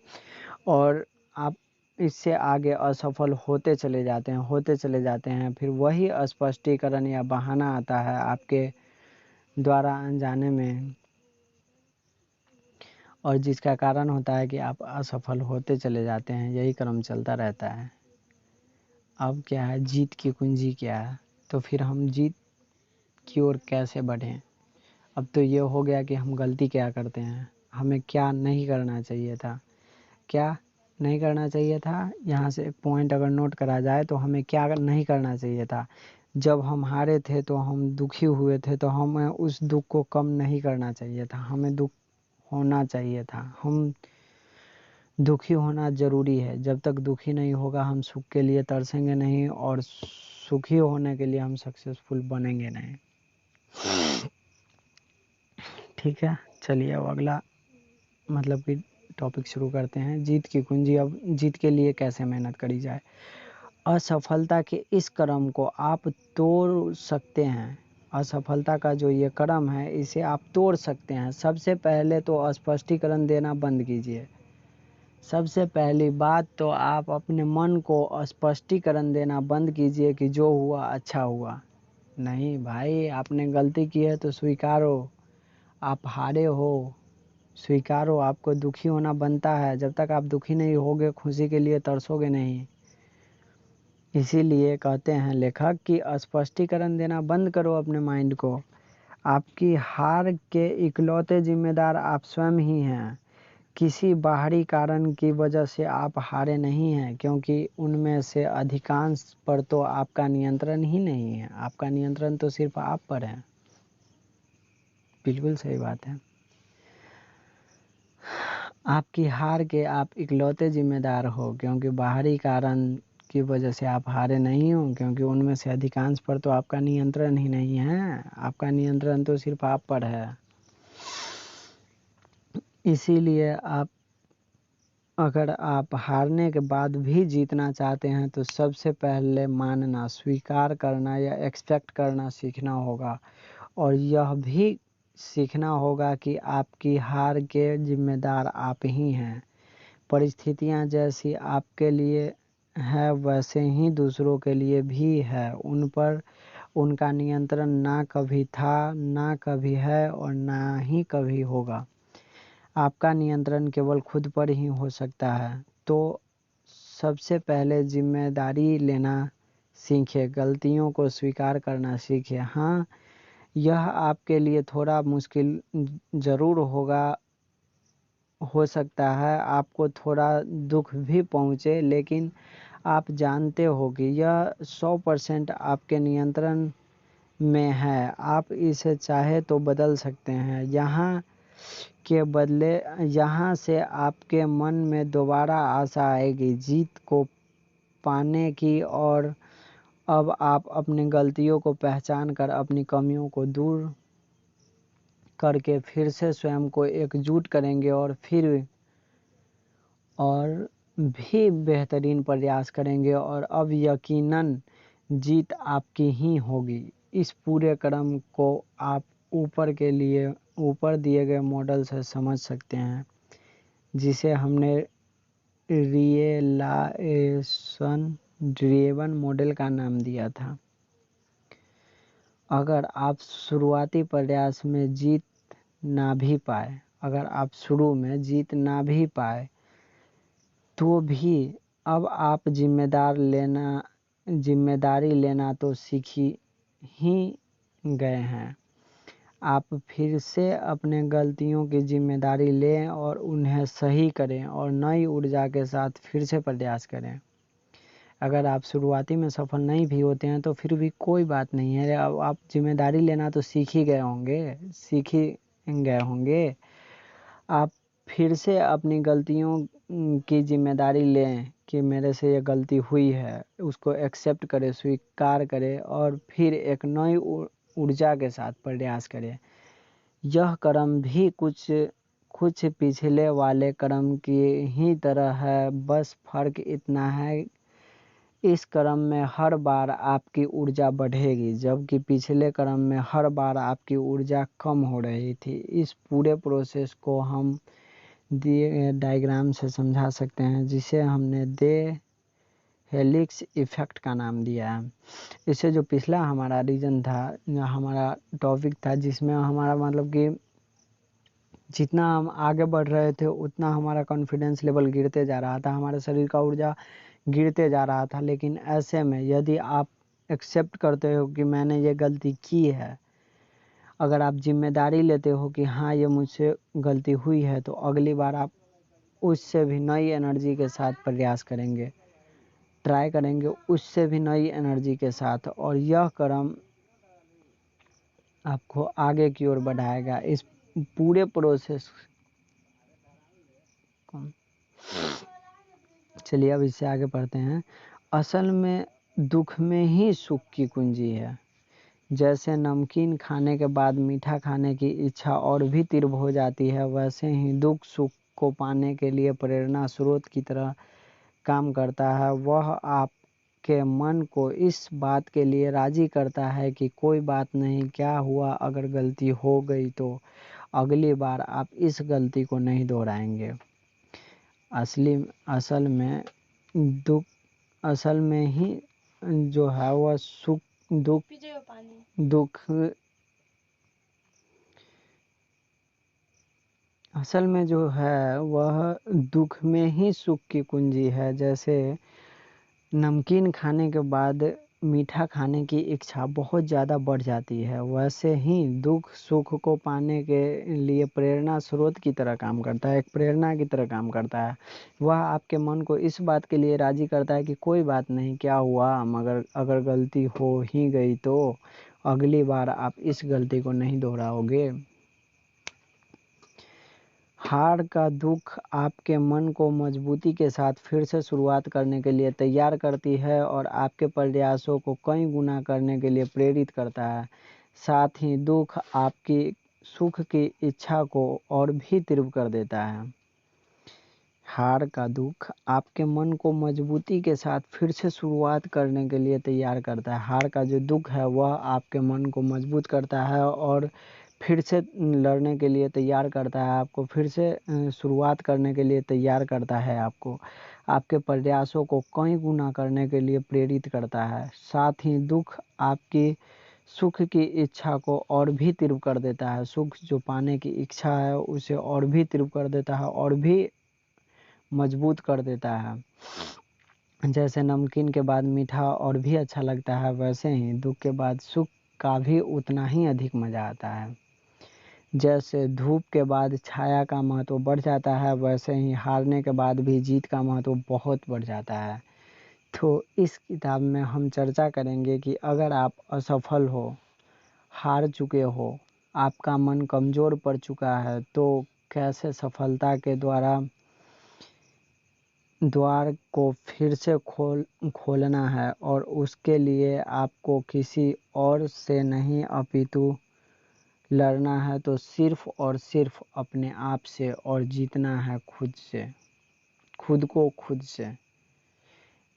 और आप इससे आगे असफल होते चले जाते हैं। फिर वही स्पष्टीकरण या बहाना आता है आपके द्वारा अनजाने में, और जिसका कारण होता है कि आप असफल होते चले जाते हैं। यही क्रम चलता रहता है। अब क्या है, जीत की कुंजी क्या है? तो फिर हम जीत की ओर कैसे बढ़ें? अब तो ये हो गया कि हम गलती क्या करते हैं, हमें क्या नहीं करना चाहिए था। क्या नहीं करना चाहिए था, यहाँ से एक पॉइंट अगर नोट करा जाए तो हमें क्या नहीं करना चाहिए था। जब हम हारे थे तो हम दुखी हुए थे, तो हमें उस दुख को कम नहीं करना चाहिए था, हमें दुख होना चाहिए था। हम दुखी होना ज़रूरी है। जब तक दुखी नहीं होगा हम सुख के लिए तरसेंगे नहीं, और सुखी होने के लिए हम सक्सेसफुल बनेंगे नहीं। ठीक है, चलिए अब अगला मतलब कि टॉपिक शुरू करते हैं। जीत की कुंजी। अब जीत के लिए कैसे मेहनत करी जाए। असफलता के इस क्रम को आप तोड़ सकते हैं। असफलता का जो ये क्रम है इसे आप तोड़ सकते हैं। सबसे पहले तो स्पष्टीकरण देना बंद कीजिए। सबसे पहली बात तो आप अपने मन को स्पष्टीकरण देना बंद कीजिए कि जो हुआ अच्छा हुआ। नहीं भाई, आपने गलती की है तो स्वीकारो। आप हारे हो, स्वीकारो। आपको दुखी होना बनता है। जब तक आप दुखी नहीं होगे, खुशी के लिए तरसोगे नहीं। इसीलिए कहते हैं लेखक कि स्पष्टीकरण देना बंद करो अपने माइंड को। आपकी हार के इकलौते जिम्मेदार आप स्वयं ही हैं। किसी बाहरी कारण की वजह से आप हारे नहीं हैं, क्योंकि उनमें से अधिकांश पर तो आपका नियंत्रण ही नहीं है। आपका नियंत्रण तो सिर्फ आप पर है। बिल्कुल सही बात है। आपकी हार के आप इकलौते जिम्मेदार हो, क्योंकि बाहरी कारण की वजह से आप हारे नहीं हो, क्योंकि उनमें से अधिकांश पर तो आपका नियंत्रण ही नहीं है। आपका नियंत्रण तो सिर्फ आप पर है। इसीलिए अगर आप हारने के बाद भी जीतना चाहते हैं तो सबसे पहले मानना, स्वीकार करना या एक्सेप्ट करना सीखना होगा, और यह भी सीखना होगा कि आपकी हार के जिम्मेदार आप ही हैं। परिस्थितियां जैसी आपके लिए है वैसे ही दूसरों के लिए भी है। उन पर उनका नियंत्रण ना कभी था, ना कभी है और ना ही कभी होगा। आपका नियंत्रण केवल खुद पर ही हो सकता है। तो सबसे पहले जिम्मेदारी लेना सीखिए, गलतियों को स्वीकार करना सीखिए। हाँ, यह आपके लिए थोड़ा मुश्किल ज़रूर हो सकता है, आपको थोड़ा दुख भी पहुँचे, लेकिन आप जानते हो कि यह 100% आपके नियंत्रण में है। आप इसे चाहे तो बदल सकते हैं। यहाँ से आपके मन में दोबारा आशा आएगी जीत को पाने की, और अब आप अपनी गलतियों को पहचान कर अपनी कमियों को दूर करके फिर से स्वयं को एकजुट करेंगे और भी बेहतरीन प्रयास करेंगे और अब यकीनन जीत आपकी ही होगी। इस पूरे क्रम को आप ऊपर दिए गए मॉडल से समझ सकते हैं, जिसे हमने रियलाइजेशन ड्रिवन मॉडल का नाम दिया था। अगर आप शुरुआती प्रयास में जीत ना भी पाए, तो भी अब आप जिम्मेदारी लेना तो सीख ही गए हैं। आप फिर से अपने गलतियों की जिम्मेदारी लें और उन्हें सही करें और नई ऊर्जा के साथ फिर से प्रयास करें। अगर आप शुरुआती में सफल नहीं भी होते हैं तो फिर भी कोई बात नहीं है। अब आप जिम्मेदारी लेना तो सीख ही गए होंगे। आप फिर से अपनी गलतियों की जिम्मेदारी लें कि मेरे से ये गलती हुई है, उसको एक्सेप्ट करें, स्वीकार करें और फिर एक नई ऊर्जा के साथ प्रयास करें। यह क्रम भी कुछ पिछले वाले क्रम की ही तरह है, बस फर्क इतना है, इस क्रम में हर बार आपकी ऊर्जा बढ़ेगी, जबकि पिछले क्रम में हर बार आपकी ऊर्जा कम हो रही थी। इस पूरे प्रोसेस को हम दिए डायग्राम से समझा सकते हैं, जिसे हमने दे हेलिक्स इफेक्ट का नाम दिया है। इससे जो पिछला हमारा रीजन था, हमारा टॉपिक था, जिसमें हमारा मतलब कि जितना हम आगे बढ़ रहे थे उतना हमारा कॉन्फिडेंस लेवल गिरते जा रहा था, हमारे शरीर का ऊर्जा गिरते जा रहा था। लेकिन ऐसे में यदि आप एक्सेप्ट करते हो कि मैंने ये गलती की है, अगर आप जिम्मेदारी लेते हो कि हाँ ये मुझसे गलती हुई है, तो अगली बार आप उससे भी नई एनर्जी के साथ प्रयास करेंगे, ट्राई करेंगे उससे भी नई एनर्जी के साथ, और यह क्रम आपको आगे की ओर बढ़ाएगा। इस पूरे प्रोसेस चलिए अब इससे आगे पढ़ते हैं। असल में दुख में ही सुख की कुंजी है। जैसे नमकीन खाने के बाद मीठा खाने की इच्छा और भी तीव्र हो जाती है, वैसे ही दुख सुख को पाने के लिए प्रेरणा स्रोत की तरह काम करता है। वह आपके मन को इस बात के लिए राजी करता है कि कोई बात नहीं, क्या हुआ, अगर गलती हो गई तो अगली बार आप इस गलती को नहीं दोहराएंगे। असल में ही जो है वह असल में जो है वह दुख में ही सुख की कुंजी है। जैसे नमकीन खाने के बाद मीठा खाने की इच्छा बहुत ज़्यादा बढ़ जाती है, वैसे ही दुख सुख को पाने के लिए प्रेरणा स्रोत की तरह काम करता है, एक प्रेरणा की तरह काम करता है। वह आपके मन को इस बात के लिए राजी करता है कि कोई बात नहीं, क्या हुआ, मगर अगर गलती हो ही गई तो अगली बार आप इस गलती को नहीं दोहराओगे। हार का दुख आपके मन को मजबूती के साथ फिर से शुरुआत करने के लिए तैयार करती है और आपके प्रयासों को कई गुना करने के लिए प्रेरित करता है। साथ ही दुख आपकी सुख की इच्छा को और भी तीव्र कर देता है। हार का दुख आपके मन को मजबूती के साथ फिर से शुरुआत करने के लिए तैयार करता है। हार का जो दुख है वह आपके मन को मजबूत करता है और फिर से लड़ने के लिए तैयार करता है, आपको फिर से शुरुआत करने के लिए तैयार करता है, आपको आपके प्रयासों को कई गुना करने के लिए प्रेरित करता है। साथ ही दुख आपकी सुख की इच्छा को और भी तीव्र कर देता है। सुख जो पाने की इच्छा है उसे और भी तीव्र कर देता है और भी मजबूत कर देता है। जैसे नमकीन के बाद मीठा और भी अच्छा लगता है, वैसे ही दुख के बाद सुख का भी उतना ही अधिक मज़ा आता है। जैसे धूप के बाद छाया का महत्व बढ़ जाता है, वैसे ही हारने के बाद भी जीत का महत्व बहुत बढ़ जाता है। तो इस किताब में हम चर्चा करेंगे कि अगर आप असफल हो, हार चुके हो, आपका मन कमज़ोर पड़ चुका है, तो कैसे सफलता के द्वारा द्वार को फिर से खोलना है और उसके लिए आपको किसी और से नहीं अपितु लड़ना है तो सिर्फ और सिर्फ अपने आप से, और जीतना है खुद से, खुद को खुद से।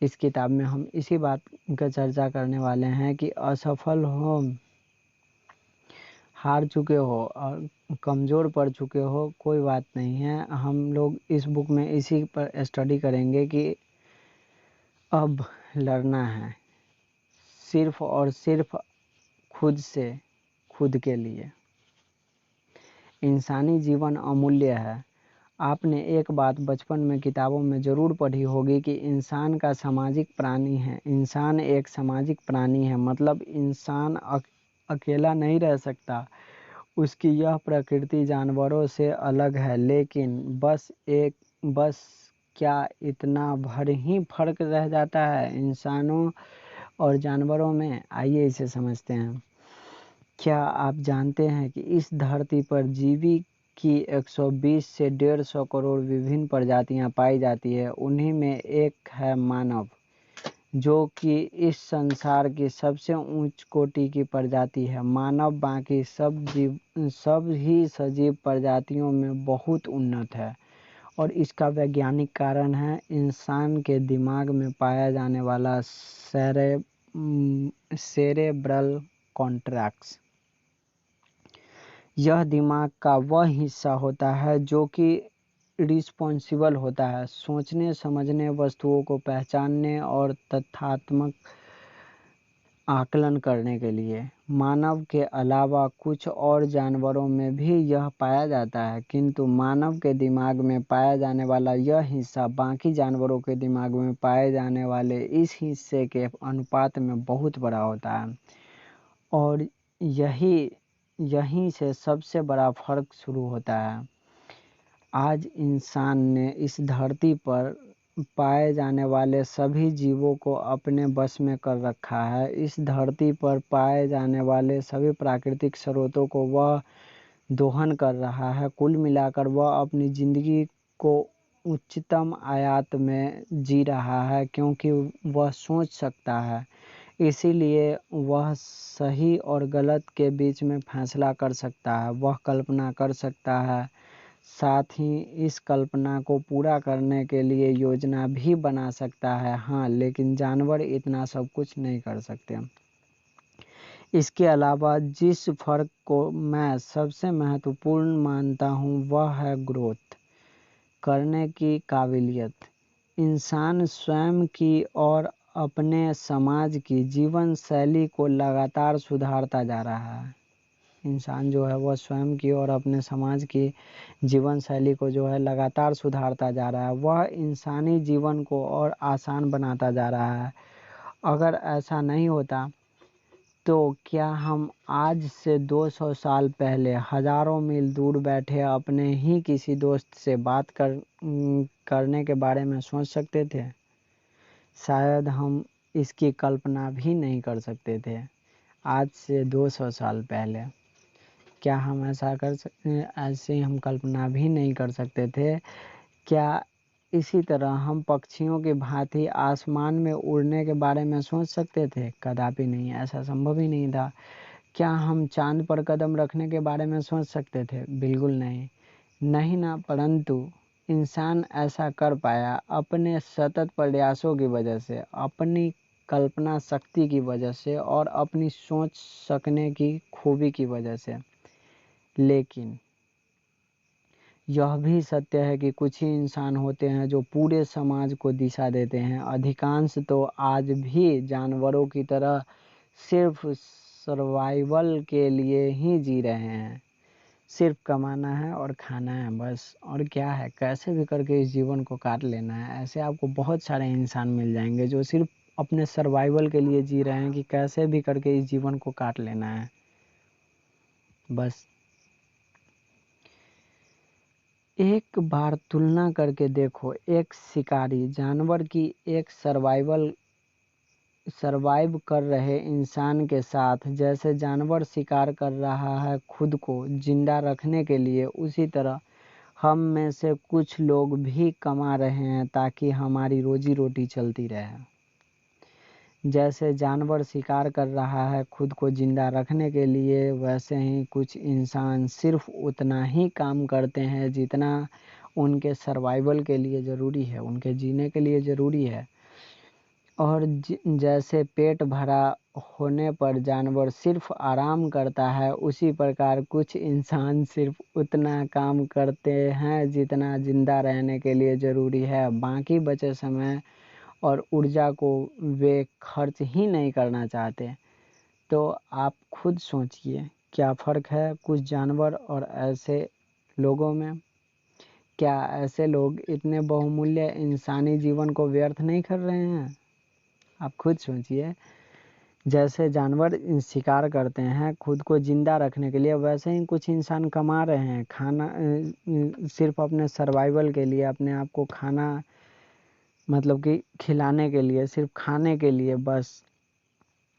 इस किताब में हम इसी बात का चर्चा करने वाले हैं कि असफल हो, हार चुके हो और कमज़ोर पड़ चुके हो, कोई बात नहीं है। हम लोग इस बुक में इसी पर स्टडी करेंगे कि अब लड़ना है सिर्फ और सिर्फ खुद से, खुद के लिए। इंसानी जीवन अमूल्य है। आपने एक बात बचपन में किताबों में ज़रूर पढ़ी होगी कि इंसान का सामाजिक प्राणी है। इंसान एक सामाजिक प्राणी है, मतलब इंसान अकेला नहीं रह सकता। उसकी यह प्रकृति जानवरों से अलग है, लेकिन बस क्या इतना भर ही फर्क रह जाता है इंसानों और जानवरों में? आइए इसे समझते हैं। क्या आप जानते हैं कि इस धरती पर जीवी की 120 से 150 करोड़ विभिन्न प्रजातियां पाई जाती है। उन्हीं में एक है मानव, जो कि इस संसार की सबसे उच्च कोटि की प्रजाति है। मानव बाकी सब ही सजीव प्रजातियों में बहुत उन्नत है, और इसका वैज्ञानिक कारण है इंसान के दिमाग में पाया जाने वाला सेरेब्रल कॉर्टेक्स। यह दिमाग का वह हिस्सा होता है जो कि रिस्पॉन्सिबल होता है सोचने, समझने, वस्तुओं को पहचानने और तथ्यात्मक आकलन करने के लिए। मानव के अलावा कुछ और जानवरों में भी यह पाया जाता है, किंतु मानव के दिमाग में पाया जाने वाला यह हिस्सा बाकी जानवरों के दिमाग में पाए जाने वाले इस हिस्से के अनुपात में बहुत बड़ा होता है, और यहीं से सबसे बड़ा फर्क शुरू होता है। आज इंसान ने इस धरती पर पाए जाने वाले सभी जीवों को अपने बस में कर रखा है। इस धरती पर पाए जाने वाले सभी प्राकृतिक स्रोतों को वह दोहन कर रहा है। कुल मिलाकर वह अपनी जिंदगी को उच्चतम आयात में जी रहा है, क्योंकि वह सोच सकता है, इसीलिए वह सही और गलत के बीच में फैसला कर सकता है। वह कल्पना कर सकता है, साथ ही इस कल्पना को पूरा करने के लिए योजना भी बना सकता है। हाँ, लेकिन जानवर इतना सब कुछ नहीं कर सकते। इसके अलावा जिस फर्क को मैं सबसे महत्वपूर्ण मानता हूँ वह है ग्रोथ करने की काबिलियत। इंसान स्वयं की और अपने समाज की जीवन शैली को लगातार सुधारता जा रहा है। इंसान जो है वह स्वयं की और अपने समाज की जीवन शैली को जो है लगातार सुधारता जा रहा है। वह इंसानी जीवन को और आसान बनाता जा रहा है। अगर ऐसा नहीं होता तो क्या हम आज से 200 साल पहले हजारों मील दूर बैठे अपने ही किसी दोस्त से बात करने के बारे में सोच सकते थे? शायद हम इसकी कल्पना भी नहीं कर सकते थे। आज से 200 साल पहले क्या हम ऐसे हम कल्पना भी नहीं कर सकते थे? क्या इसी तरह हम पक्षियों की भांति आसमान में उड़ने के बारे में सोच सकते थे? कदापि नहीं, ऐसा संभव ही नहीं था। क्या हम चांद पर कदम रखने के बारे में सोच सकते थे? बिल्कुल नहीं, नहीं ना। परंतु इंसान ऐसा कर पाया अपने सतत प्रयासों की वजह से, अपनी कल्पना शक्ति की वजह से और अपनी सोच सकने की खूबी की वजह से। लेकिन यह भी सत्य है कि कुछ ही इंसान होते हैं जो पूरे समाज को दिशा देते हैं। अधिकांश तो आज भी जानवरों की तरह सिर्फ सर्वाइवल के लिए ही जी रहे हैं। सिर्फ कमाना है और खाना है, बस। और क्या है, कैसे भी करके इस जीवन को काट लेना है। ऐसे आपको बहुत सारे इंसान मिल जाएंगे जो सिर्फ अपने सर्वाइवल के लिए जी रहे हैं कि कैसे भी करके इस जीवन को काट लेना है, बस। एक बार तुलना करके देखो, एक शिकारी जानवर की एक सर्वाइव कर रहे इंसान के साथ। जैसे जानवर शिकार कर रहा है खुद को जिंदा रखने के लिए, उसी तरह हम में से कुछ लोग भी कमा रहे हैं ताकि हमारी रोजी रोटी चलती रहे। जैसे जानवर शिकार कर रहा है खुद को जिंदा रखने के लिए, वैसे ही कुछ इंसान सिर्फ उतना ही काम करते हैं जितना उनके सर्वाइवल के लिए ज़रूरी है, उनके जीने के लिए ज़रूरी है। और जैसे पेट भरा होने पर जानवर सिर्फ आराम करता है, उसी प्रकार कुछ इंसान सिर्फ उतना काम करते हैं जितना जिंदा रहने के लिए ज़रूरी है। बाकी बचे समय और ऊर्जा को वे खर्च ही नहीं करना चाहते। तो आप खुद सोचिए, क्या फ़र्क है कुछ जानवर और ऐसे लोगों में? क्या ऐसे लोग इतने बहुमूल्य इंसानी जीवन को व्यर्थ नहीं कर रहे हैं? आप खुद सोचिए। जैसे जानवर शिकार करते हैं खुद को जिंदा रखने के लिए, वैसे ही कुछ इंसान कमा रहे हैं खाना सिर्फ अपने सर्वाइवल के लिए, अपने आप को खाना मतलब कि खिलाने के लिए, सिर्फ खाने के लिए बस।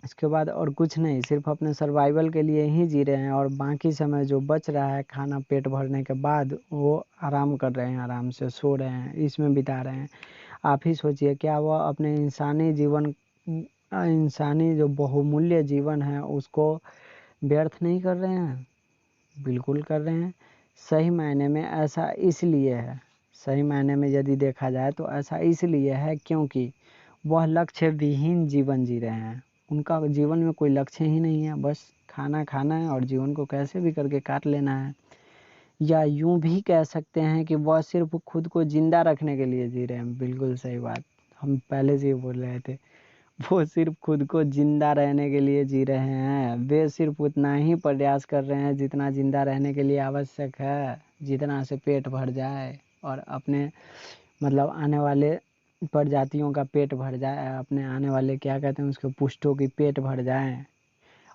इसके बाद और कुछ नहीं, सिर्फ अपने सर्वाइवल के लिए ही जी रहे हैं। और बाकी समय जो बच रहा है खाना पेट भरने के बाद, वो आराम कर रहे हैं, आराम से सो रहे हैं, इसमें बिता रहे हैं। आप ही सोचिए, क्या वह अपने इंसानी जो बहुमूल्य जीवन है उसको व्यर्थ नहीं कर रहे हैं? बिल्कुल कर रहे हैं। सही मायने में ऐसा इसलिए है, सही मायने में यदि देखा जाए तो ऐसा इसलिए है क्योंकि वह लक्ष्य विहीन जीवन जी रहे हैं। उनका जीवन में कोई लक्ष्य ही नहीं है, बस खाना खाना है और जीवन को कैसे भी करके काट लेना है। या यूं भी कह सकते हैं कि वह सिर्फ खुद को जिंदा रखने के लिए जी रहे हैं। बिल्कुल सही बात, हम पहले से ही बोल रहे थे, वो सिर्फ खुद को जिंदा रहने के लिए जी रहे हैं। वे सिर्फ उतना ही प्रयास कर रहे हैं जितना जिंदा रहने के लिए आवश्यक है, जितना से पेट भर जाए और अपने मतलब आने वाले प्रजातियों का पेट भर जाए, अपने आने वाले क्या कहते हैं उसके पुष्टों की पेट भर जाए।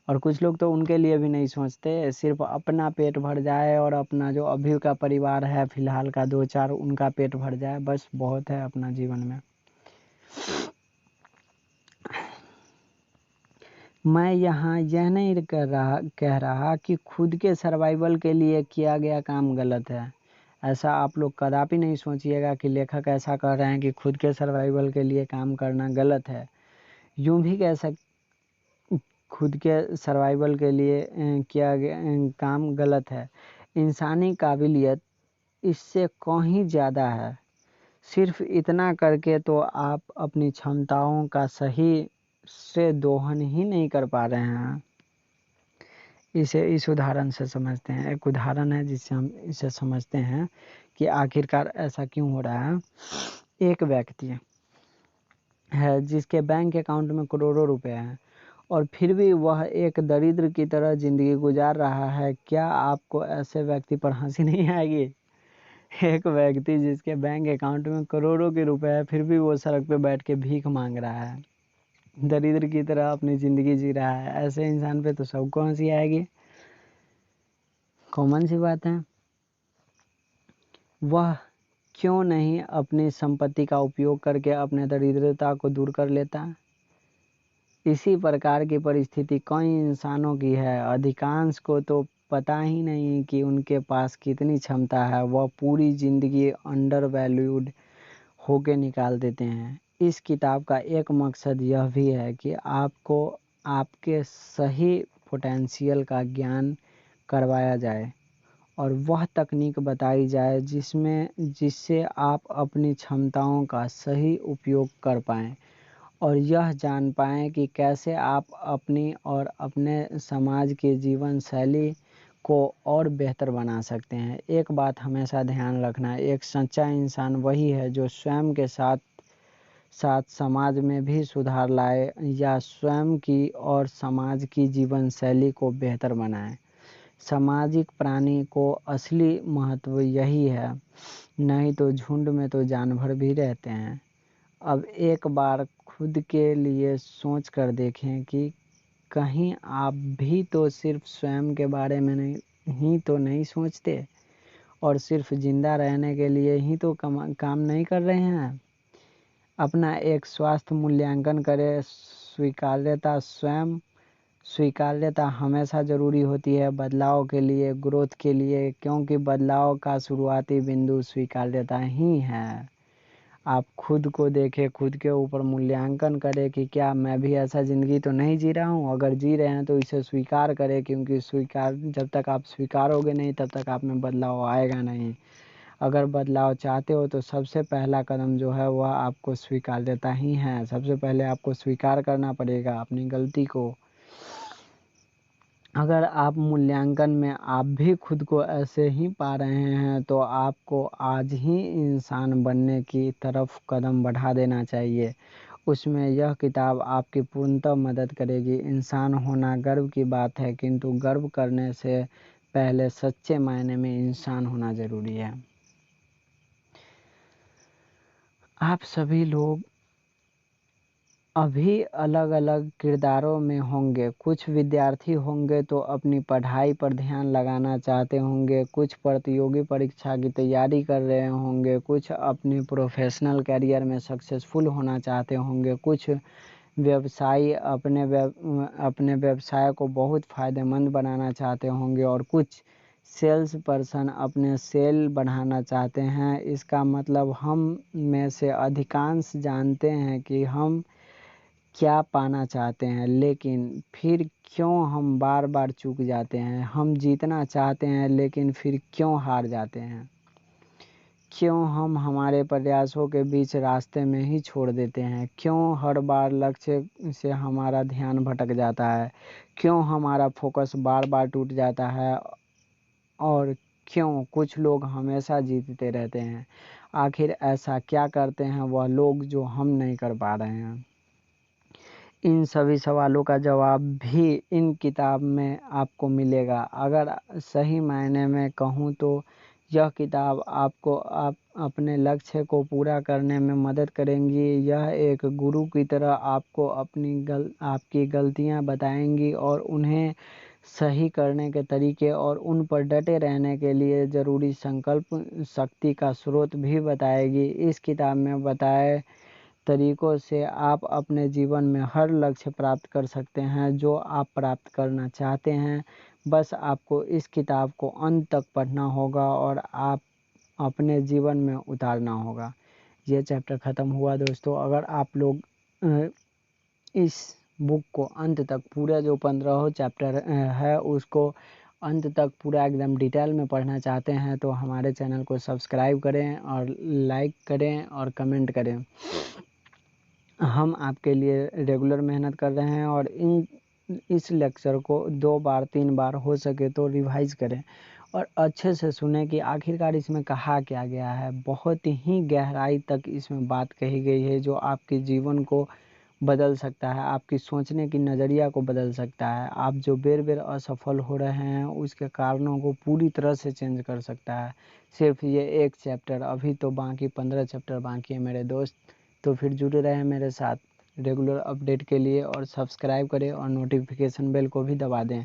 और कुछ लोग तो उनके लिए भी नहीं सोचते, सिर्फ अपना पेट भर जाए और अपना जो अभी का परिवार है फिलहाल का 2-4 उनका पेट भर जाए, बस बहुत है अपना जीवन में। मैं यहाँ यह नहीं कह रहा कि खुद के सर्वाइवल के लिए किया गया काम गलत है। ऐसा आप लोग कदापि नहीं सोचिएगा कि लेखक ऐसा कह रहे हैं कि खुद के सर्वाइवल के लिए काम करना गलत है। यूं भी कह खुद के सर्वाइवल के लिए किया गया काम गलत है। इंसानी काबिलियत इससे कहीं ज़्यादा है। सिर्फ इतना करके तो आप अपनी क्षमताओं का सही से दोहन ही नहीं कर पा रहे हैं। इसे इस उदाहरण से समझते हैं। एक उदाहरण है जिससे हम इसे समझते हैं कि आखिरकार ऐसा क्यों हो रहा है। एक व्यक्ति है जिसके बैंक अकाउंट में करोड़ों रुपए हैं और फिर भी वह एक दरिद्र की तरह जिंदगी गुजार रहा है। क्या आपको ऐसे व्यक्ति पर हंसी नहीं आएगी? एक व्यक्ति जिसके बैंक अकाउंट में करोड़ों के रुपए है, फिर भी वो सड़क पे बैठ के भीख मांग रहा है, दरिद्र की तरह अपनी ज़िंदगी जी रहा है। ऐसे इंसान पे तो सबको हंसी आएगी, कॉमन सी बात है। वह क्यों नहीं अपनी संपत्ति का उपयोग करके अपने दरिद्रता को दूर कर लेता? इसी प्रकार की परिस्थिति कई इंसानों की है। अधिकांश को तो पता ही नहीं कि उनके पास कितनी क्षमता है। वह पूरी ज़िंदगी अंडर वैल्यूड होके निकाल देते हैं। इस किताब का एक मकसद यह भी है कि आपको आपके सही पोटेंशियल का ज्ञान करवाया जाए और वह तकनीक बताई जाए जिससे आप अपनी क्षमताओं का सही उपयोग कर पाएँ और यह जान पाएँ कि कैसे आप अपनी और अपने समाज की जीवन शैली को और बेहतर बना सकते हैं। एक बात हमेशा ध्यान रखना, एक सच्चा इंसान वही है जो स्वयं के साथ साथ समाज में भी सुधार लाए या स्वयं की और समाज की जीवन शैली को बेहतर बनाए। सामाजिक प्राणी को असली महत्व यही है, नहीं तो झुंड में तो जानवर भी रहते हैं। अब एक बार खुद के लिए सोच कर देखें कि कहीं आप भी तो सिर्फ स्वयं के बारे में नहीं सोचते और सिर्फ जिंदा रहने के लिए ही तो काम नहीं कर रहे हैं। अपना एक स्वास्थ्य मूल्यांकन करें। स्वीकार्यता स्वयं स्वीकार्यता हमेशा ज़रूरी होती है बदलाव के लिए, ग्रोथ के लिए, क्योंकि बदलाव का शुरुआती बिंदु स्वीकार्यता ही है। आप खुद को देखें, खुद के ऊपर मूल्यांकन करें कि क्या मैं भी ऐसा ज़िंदगी तो नहीं जी रहा हूँ। अगर जी रहे हैं तो इसे स्वीकार करें, क्योंकि जब तक आप स्वीकारोगे नहीं तब तक आप में बदलाव आएगा नहीं। अगर बदलाव चाहते हो तो सबसे पहला कदम जो है वह आपको स्वीकार्यता ही है। सबसे पहले आपको स्वीकार करना पड़ेगा अपनी गलती को। अगर आप मूल्यांकन में आप भी खुद को ऐसे ही पा रहे हैं तो आपको आज ही इंसान बनने की तरफ कदम बढ़ा देना चाहिए। उसमें यह किताब आपकी पूर्णतः मदद करेगी। इंसान होना गर्व की बात है, किंतु गर्व करने से पहले सच्चे मायने में इंसान होना ज़रूरी है। आप सभी लोग अभी अलग अलग किरदारों में होंगे। कुछ विद्यार्थी होंगे तो अपनी पढ़ाई पर ध्यान लगाना चाहते होंगे, कुछ प्रतियोगी परीक्षा की तैयारी कर रहे होंगे, कुछ अपने प्रोफेशनल कैरियर में सक्सेसफुल होना चाहते होंगे, कुछ व्यवसायी अपने व्यवसाय को बहुत फ़ायदेमंद बनाना चाहते होंगे, और कुछ सेल्स पर्सन अपने सेल बढ़ाना चाहते हैं। इसका मतलब हम में से अधिकांश जानते हैं कि हम क्या पाना चाहते हैं, लेकिन फिर क्यों हम बार बार चूक जाते हैं। हम जीतना चाहते हैं लेकिन फिर क्यों हार जाते हैं। क्यों हम हमारे प्रयासों के बीच रास्ते में ही छोड़ देते हैं। क्यों हर बार लक्ष्य से हमारा ध्यान भटक जाता है। क्यों हमारा फोकस बार बार टूट जाता है। और क्यों कुछ लोग हमेशा जीतते रहते हैं। आखिर ऐसा क्या करते हैं वह लोग जो हम नहीं कर पा रहे हैं। इन सभी सवालों का जवाब भी इन किताब में आपको मिलेगा। अगर सही मायने में कहूँ तो यह किताब आपको अपने लक्ष्य को पूरा करने में मदद करेंगी। यह एक गुरु की तरह आपको आपकी गलतियाँ बताएंगी और उन्हें सही करने के तरीके और उन पर डटे रहने के लिए ज़रूरी संकल्प शक्ति का स्रोत भी बताएगी। इस किताब में बताए तरीकों से आप अपने जीवन में हर लक्ष्य प्राप्त कर सकते हैं जो आप प्राप्त करना चाहते हैं। बस आपको इस किताब को अंत तक पढ़ना होगा और आप अपने जीवन में उतारना होगा। ये चैप्टर ख़त्म हुआ दोस्तों। अगर आप लोग इस बुक को अंत तक पूरा जो 15 चैप्टर है उसको अंत तक पूरा एकदम डिटेल में पढ़ना चाहते हैं तो हमारे चैनल को सब्सक्राइब करें और लाइक करें और कमेंट करें। हम आपके लिए रेगुलर मेहनत कर रहे हैं और इस लेक्चर को 2 बार 3 बार हो सके तो रिवाइज करें और अच्छे से सुने कि आखिरकार इसमें कहा क्या गया है। बहुत ही गहराई तक इसमें बात कही गई है जो आपके जीवन को बदल सकता है, आपकी सोचने की नज़रिया को बदल सकता है। आप जो बेर बेर असफल हो रहे हैं उसके कारणों को पूरी तरह से चेंज कर सकता है सिर्फ ये एक चैप्टर। अभी तो बाकी 15 चैप्टर बाकी है मेरे दोस्त। तो फिर जुड़े रहें मेरे साथ रेगुलर अपडेट के लिए और सब्सक्राइब करें और नोटिफिकेशन बेल को भी दबा दें।